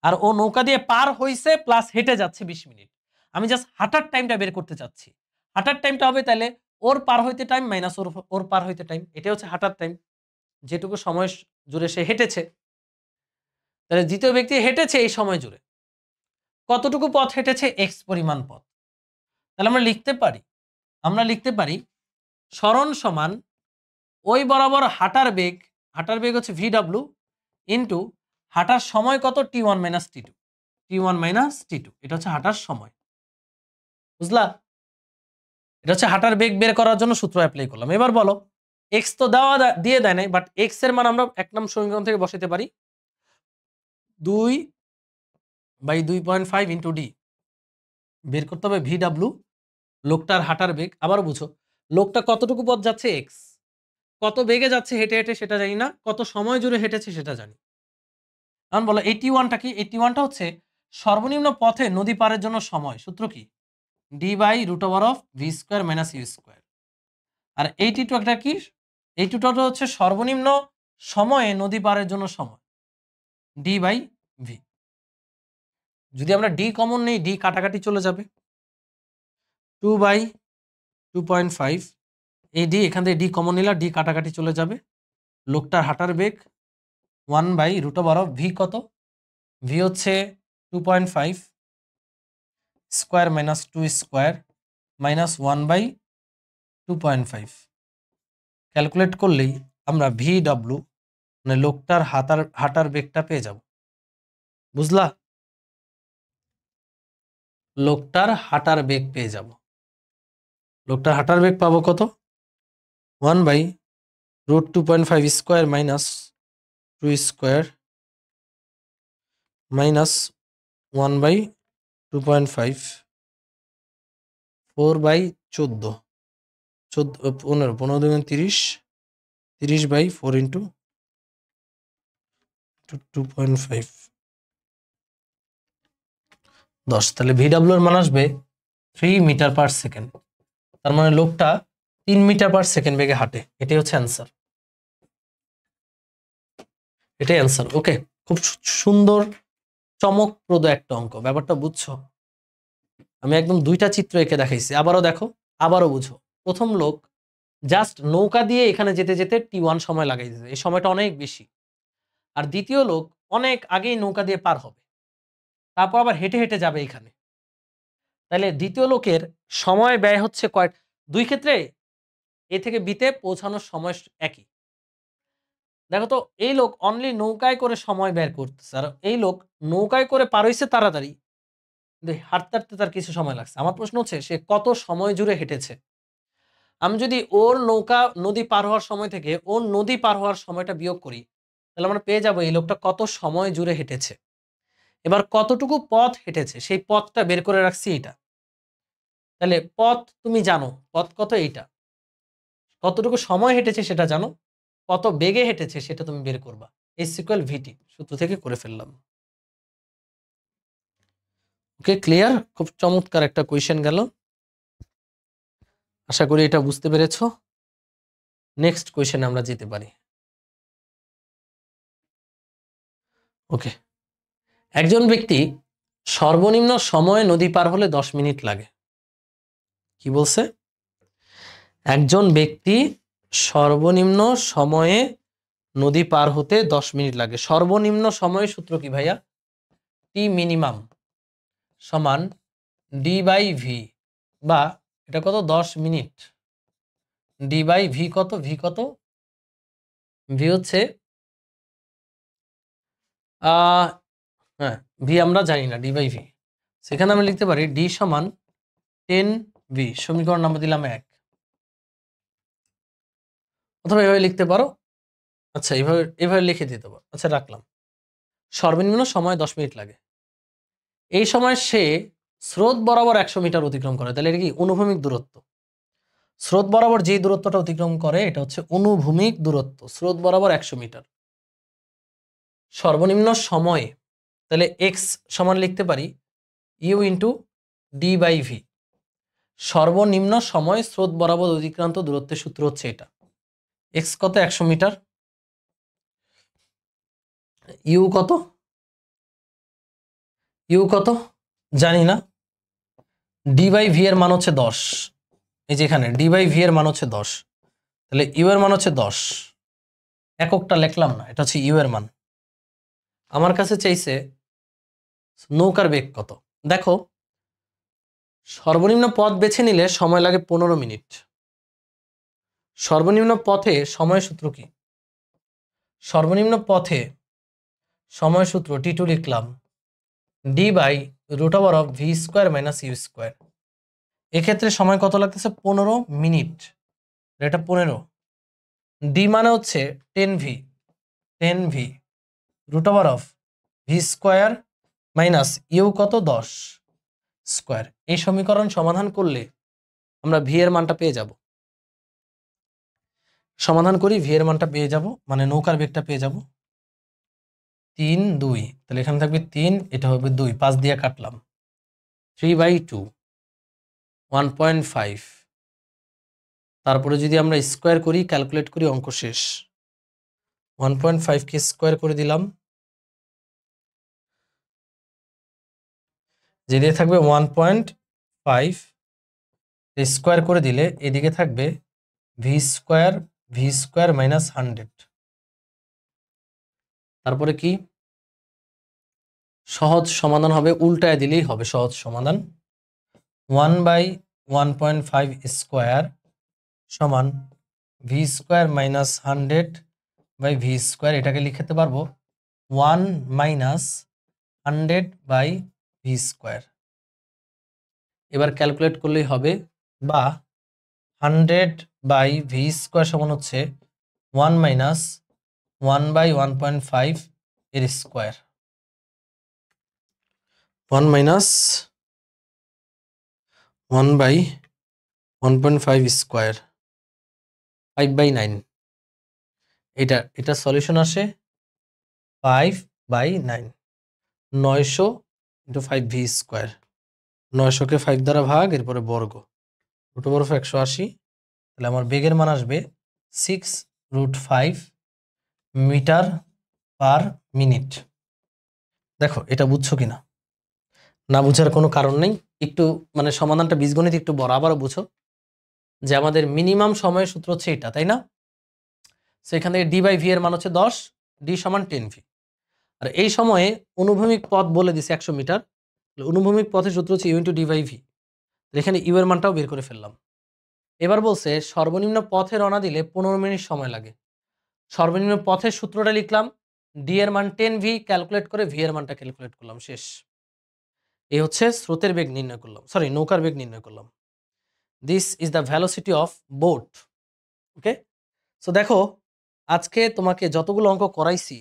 আর ও নৌকা দিয়ে পার হইছে প্লাস হেঁটে যাচ্ছে 20 মিনিট। আমি জাস্ট হাঁটার টাইমটা বের করতে চাচ্ছি। হাঁটার টাইমটা হবে তাহলে ওর পার হইতে টাইম মাইনাস ওর পার হইতে টাইম। এটা হচ্ছে হাঁটার টাইম, যেটুকু সময় জুড়ে সে হেঁটেছে। তাহলে দ্বিতীয় ব্যক্তি হেঁটেছে এই সময় জুড়ে কতটুকু পথ হেঁটেছে? এক্স পরিমাণ পথ। তাহলে আমরা লিখতে পারি সরণ সমান ওই বরাবর হাঁটার বেগ হচ্ছে VW ইন্টু হাঁটার সময় কত? T1 minus T2। এটা হচ্ছে হাঁটার সময়, বুঝলা? এটা হচ্ছে হাঁটার বেগ বের করার জন্য সূত্র অ্যাপ্লাই করলাম। এবার বলো, এক্স তো দিয়ে দেয় নাই, বাট এক্স এর মান আমরা 1 নং সমীকরণ থেকে বসাতে পারি। 2/2.5 ইন্টু ডি বের করতে হবে VW, লোকটার হাঁটার বেগ। আবার বুঝো, লোকটা কতটুকু পথ যাচ্ছে? এক্স। কত বেগে যাচ্ছে হেঁটে হেঁটে সেটা জানি না, কত সময় জুড়ে হেঁটেছে সেটা জানি। এখন বলো 81টা কি? 81টা হচ্ছে সর্বনিম্ন পথে নদী পারের জন্য সময়। সূত্র কি? d/√v² minus u²। আর 82টা কি? 82টা হচ্ছে সর্বনিম্ন সময়ে নদী পারের জন্য সময়, d/v। যদি আমরা d কমন নেই, d কাটাকাটি চলে যাবে। 2/2.5 এই d, এখান থেকে d কমন নিলা, d কাটাকাটি চলে যাবে। লোকটার হাঁটার বেগ 1/√v কত? v হচ্ছে 2.5 square minus 2 square minus 1/2.5। Calculate করলেই আমরা VW মানে লোকটার হাঁটার বেগটা পেয়ে যাব, বুঝলা? লোকটার হাঁটার বেগ পেয়ে যাব। লোকটার হাঁটার বেগ পাবো কত? 1/√2.5 square minus 2 square minus 1/2.5 4/14 15 2 30 30/4 into 2.5 10। তাহলে VW এর মান আসবে 3 মিটার পার সেকেন্ড। তার মানে লোকটা 3 মিটার পার সেকেন্ড বেগে হাঁটে। এটাই হচ্ছে অ্যান্সার, এটাই অ্যান্সার। ওকে, খুব সুন্দর চমকপ্রদ একটা অঙ্ক। ব্যাপারটা বুঝছো? আমি একদম দুইটা চিত্র এঁকে দেখাইছি। আবারও দেখো, আবারও বুঝো। প্রথম লোক জাস্ট নৌকা দিয়ে এখানে যেতে যেতে T1 সময় লাগাই দিতে, এই সময়টা অনেক বেশি। আর দ্বিতীয় লোক অনেক আগেই নৌকা দিয়ে পার হবে, তারপর আবার হেঁটে হেঁটে যাবে এখানে। তাহলে দ্বিতীয় লোকের সময় ব্যয় হচ্ছে দুই ক্ষেত্রে এ থেকে বিতে পৌঁছানোর সময় একই। দেখো তো, এই লোক অনলি নৌকায় করে সময় ব্যয় করতেছে, আর এই লোক নৌকায় করে পার হইছে তাড়াতাড়ি, হাঁটতে হাঁটতে তার কিছু সময় লাগছে। আমার প্রশ্ন হচ্ছে সে কত সময় জুড়ে হেঁটেছে। আমি যদি ওর নৌকা নদী পার হওয়ার সময় থেকে ওর নদী পার হওয়ার সময়টা বিয়োগ করি, তাহলে আমরা পেয়ে যাবো এই লোকটা কত সময় জুড়ে হেঁটেছে। এবার কতটুকু পথ হেঁটেছে সেই পথটা বের করে রাখছি এইটা। তাহলে পথ তুমি জানো, পথ কত? এইটা। কতটুকু সময় হেঁটেছে সেটা জানো, কত বেগে হেঁটেছে সেটা তুমি বের করবা। S=VT সূত্র থেকে করে ফেললাম। ওকে, ক্লিয়ার? খুব চমৎকার একটা কোয়েশ্চেন গেল। আশা করি এটা বুঝতে পেরেছো। নেক্সট কোয়েশ্চেনে আমরা যেতে পারি। ওকে, একজন ব্যক্তি সর্বনিম্ন সময়ে নদী পার হলে 10 মিনিট লাগে। কি বলছে? একজন ব্যক্তি সর্বনিম্ন সময়ে নদী পার হতে 10 মিনিট লাগে। সর্বনিম্ন সময়ের সূত্র কি ভাইয়া? টি মিনিমাম সমান ডি বাই ভি, বা এটা কত 10 মিনিট, ডি বাই ভি কত, ভি কত, ভি হচ্ছে হ্যাঁ ভি আমরা জানি না, ডি বাই ভি, সেখানে আমরা লিখতে পারি ডি সমান 10 ভি, সমীকরণ নাম্বার দিলাম 1, অথবা এভাবে লিখতে পারো। আচ্ছা এভাবে লিখে দিতে পারো। আচ্ছা রাখলাম। সর্বনিম্ন সময় 10 মিনিট লাগে। এই সময় সে স্রোত বরাবর 100 মিটার অতিক্রম করে, তাহলে এটা কি অনুভূমিক দূরত্ব। স্রোত বরাবর যে দূরত্বটা অতিক্রম করে এটা হচ্ছে অনুভূমিক দূরত্ব, স্রোত বরাবর 100 মিটার। সর্বনিম্ন সময়, তাহলে এক্স সমান লিখতে পারি u into d by v. সর্বনিম্ন সময় স্রোত বরাবর অতিক্রান্ত দূরত্বের সূত্র হচ্ছে এটা। এক্স কত 100 মিটার, ইউ কত, ইউ কত জানি না, ডি বাই ভি এর মান হচ্ছে 10, এই যে এখানে ডি বাই ভি এর মান হচ্ছে 10, তাহলে ইউ এর মান হচ্ছে 10, এককটা লিখলাম না, এটা হচ্ছে ইউ এর মান। আমার কাছে চাইছে নৌকার বেগ কত। দেখো সর্বনিম্ন পথ বেছে নিলে সময় লাগে 15 মিনিট। সর্বনিম্ন পথে সময় সূত্র কি? সর্বনিম্ন পথে সময় সূত্র টি2 লিখলাম d by root over of V square minus you square. এক্ষেত্রে সময় কত লাগতেছে? 15 মিনিট, এটা 15। ডি মানে হচ্ছে 10 v root over of V square minus u কত 10 স্কোয়ার। এই সমীকরণ সমাধান করলে আমরা ভি এর মানটা পেয়ে যাব। সমাধান করি, ভি এর মানটা পেয়ে যাব, মানে নৌকার বেগটা পেয়ে যাব 3 2, তাহলে এখানে থাকবে 3, এটা হবে 2, 5 দিয়ে কাটলাম 3/2 1.5। তারপরে যদি আমরা স্কোয়ার করি, ক্যালকুলেট করি, অঙ্ক শেষ। 1.5 কে স্কোয়ার করে দিলাম, যেদিকে থাকবে 1.5 স্কোয়ার করে দিলে এদিকে থাকবে ভি স্কোয়ার মাইনাস 100। তারপরে কি সহজ সমাধান হবে, উল্টায় দিলেই হবে সহজ সমাধান। 1/1.5 স্কোয়ার সমান v square minus 100 by v square, এটাকে লিখতে পারবো 1 মাইনাস 100 বাই ভি স্কোয়ার। এবার ক্যালকুলেট করলেই হবে, বা 100 বাই ভি স্কোয়ার সমান হচ্ছে 1 মাইনাস 1/1.5 এর স্কোয়ার, 1 মাইনাস 1/1.5 স্কোয়ার 5/9। এটা সলিউশন আসে 5/9, 900 ইন্টু 5 ভি স্কোয়ার, 900-কে 5 দ্বারা ভাগ, এরপরে বর্গ, রুট ওভার 180। তাহলে আমার বেগের মান আসবে 6√5 মিটার পার মিনিট। দেখো এটা বুঝছো কিনা, না বুঝার কোনো কারণ নেই, একটু মানে সমাধানটা বীজগণিত একটু বড়, আবারও বুঝো যে আমাদের মিনিমাম সময়ের সূত্র হচ্ছে এটা, তাই না? সেখান থেকে ডি বাই ভি এর মান হচ্ছে 10, ডি সমান 10 ভি। আর এই সময়ে অনুভূমিক পথ বলে দিছে 100 মিটার, অনুভূমিক পথের সূত্র হচ্ছে u into d by v. এখানে ইউ এর মানটাও বের করে ফেললাম। এবার বলছে সর্বনিম্ন পথে রওনা দিলে 15 মিনিট সময় লাগে। সর্বনিম্ন পথের সূত্রটা লিখলাম, ডি এর মান 10 ভি, ক্যালকুলেট করে ভি এর মানটা ক্যালকুলেট করলাম, শেষ। এই হচ্ছে স্রোতের বেগ নির্ণয় করলাম, সরি নৌকার বেগ নির্ণয় করলাম। This is the velocity of boat. Okay, so দেখো আজকে তোমাকে যতগুলো অঙ্ক করাইছি,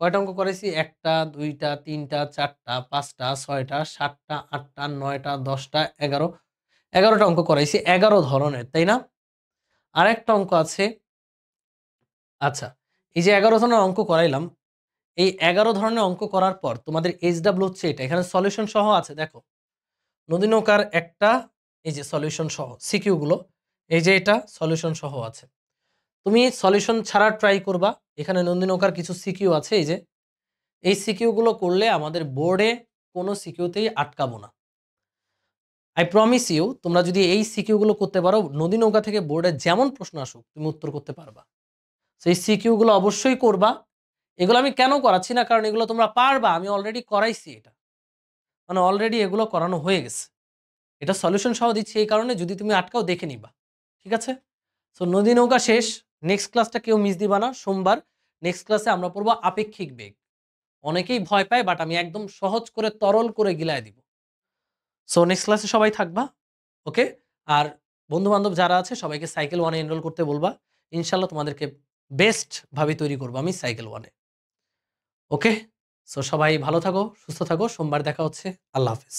কয়টা অঙ্ক করাইছি? 1টা 2টা 3টা 4টা 5টা 6টা 7টা 8টা 9টা 10টা 11টা অঙ্ক করাইছি, 11 ধরনের, তাই না? আরেকটা অঙ্ক আছে। আচ্ছা, এই যে 11 ধরনের অঙ্ক করাইলাম, এই 11 ধরনের অঙ্ক করার পর তোমাদের এইচডাব্লিউ হচ্ছে এটা, এখানে সলিউশন সহ আছে। দেখো নদী নৌকার একটা, এই যে সলিউশন সহ সিকিউ গুলো, এই যে এটা সলিউশন সহ আছে। তুমি সলিউশন ছাড়া ট্রাই করবা, এখানে নদী নৌকার কিছু সিকিউ আছে, এই যে এই সিকিউ গুলো করলে আমাদের বোর্ডে কোনো সিকিউতেই আটকাবো না। আই প্রমিস ইউ, তোমরা যদি এই সিকিউ গুলো করতে পারো, নদী নৌকা থেকে বোর্ডে যেমন প্রশ্ন আসুক তুমি উত্তর করতে পারবা। সেই সিকিউ গুলো অবশ্যই করবা এগুলো আমি কেন করাচ্ছি না, কারণ এগুলো তোমরা পারবা, আমি অলরেডি করাইছি এটা, মানে অলরেডি এগুলো করানো হয়ে গেছে। এটা সলিউশন সহ দিচ্ছি এই কারণে, যদি তুমি আটকাও দেখে নিবা, ঠিক আছে? সো নদী নৌকা শেষ। নেক্সট ক্লাসটা কেউ মিস দিবা না, সোমবার নেক্সট ক্লাসে আমরা পড়বো আপেক্ষিক বেগ। অনেকেই ভয় পায়, বাট আমি একদম সহজ করে তরল করে গিলায় দিব। সো নেক্সট ক্লাসে সবাই থাকবা, ওকে? আর বন্ধু বান্ধব যারা আছে সবাইকে সাইকেল ওয়ানে এনরোল করতে বলবা। ইনশাল্লাহ তোমাদেরকে বেস্ট ভাবে তৈরি করবো আমি সাইকেল ওয়ানে, ওকে? সো সবাই ভালো থাকো, সুস্থ থাকো, সোমবার দেখা হচ্ছে। আল্লাহ হাফিজ।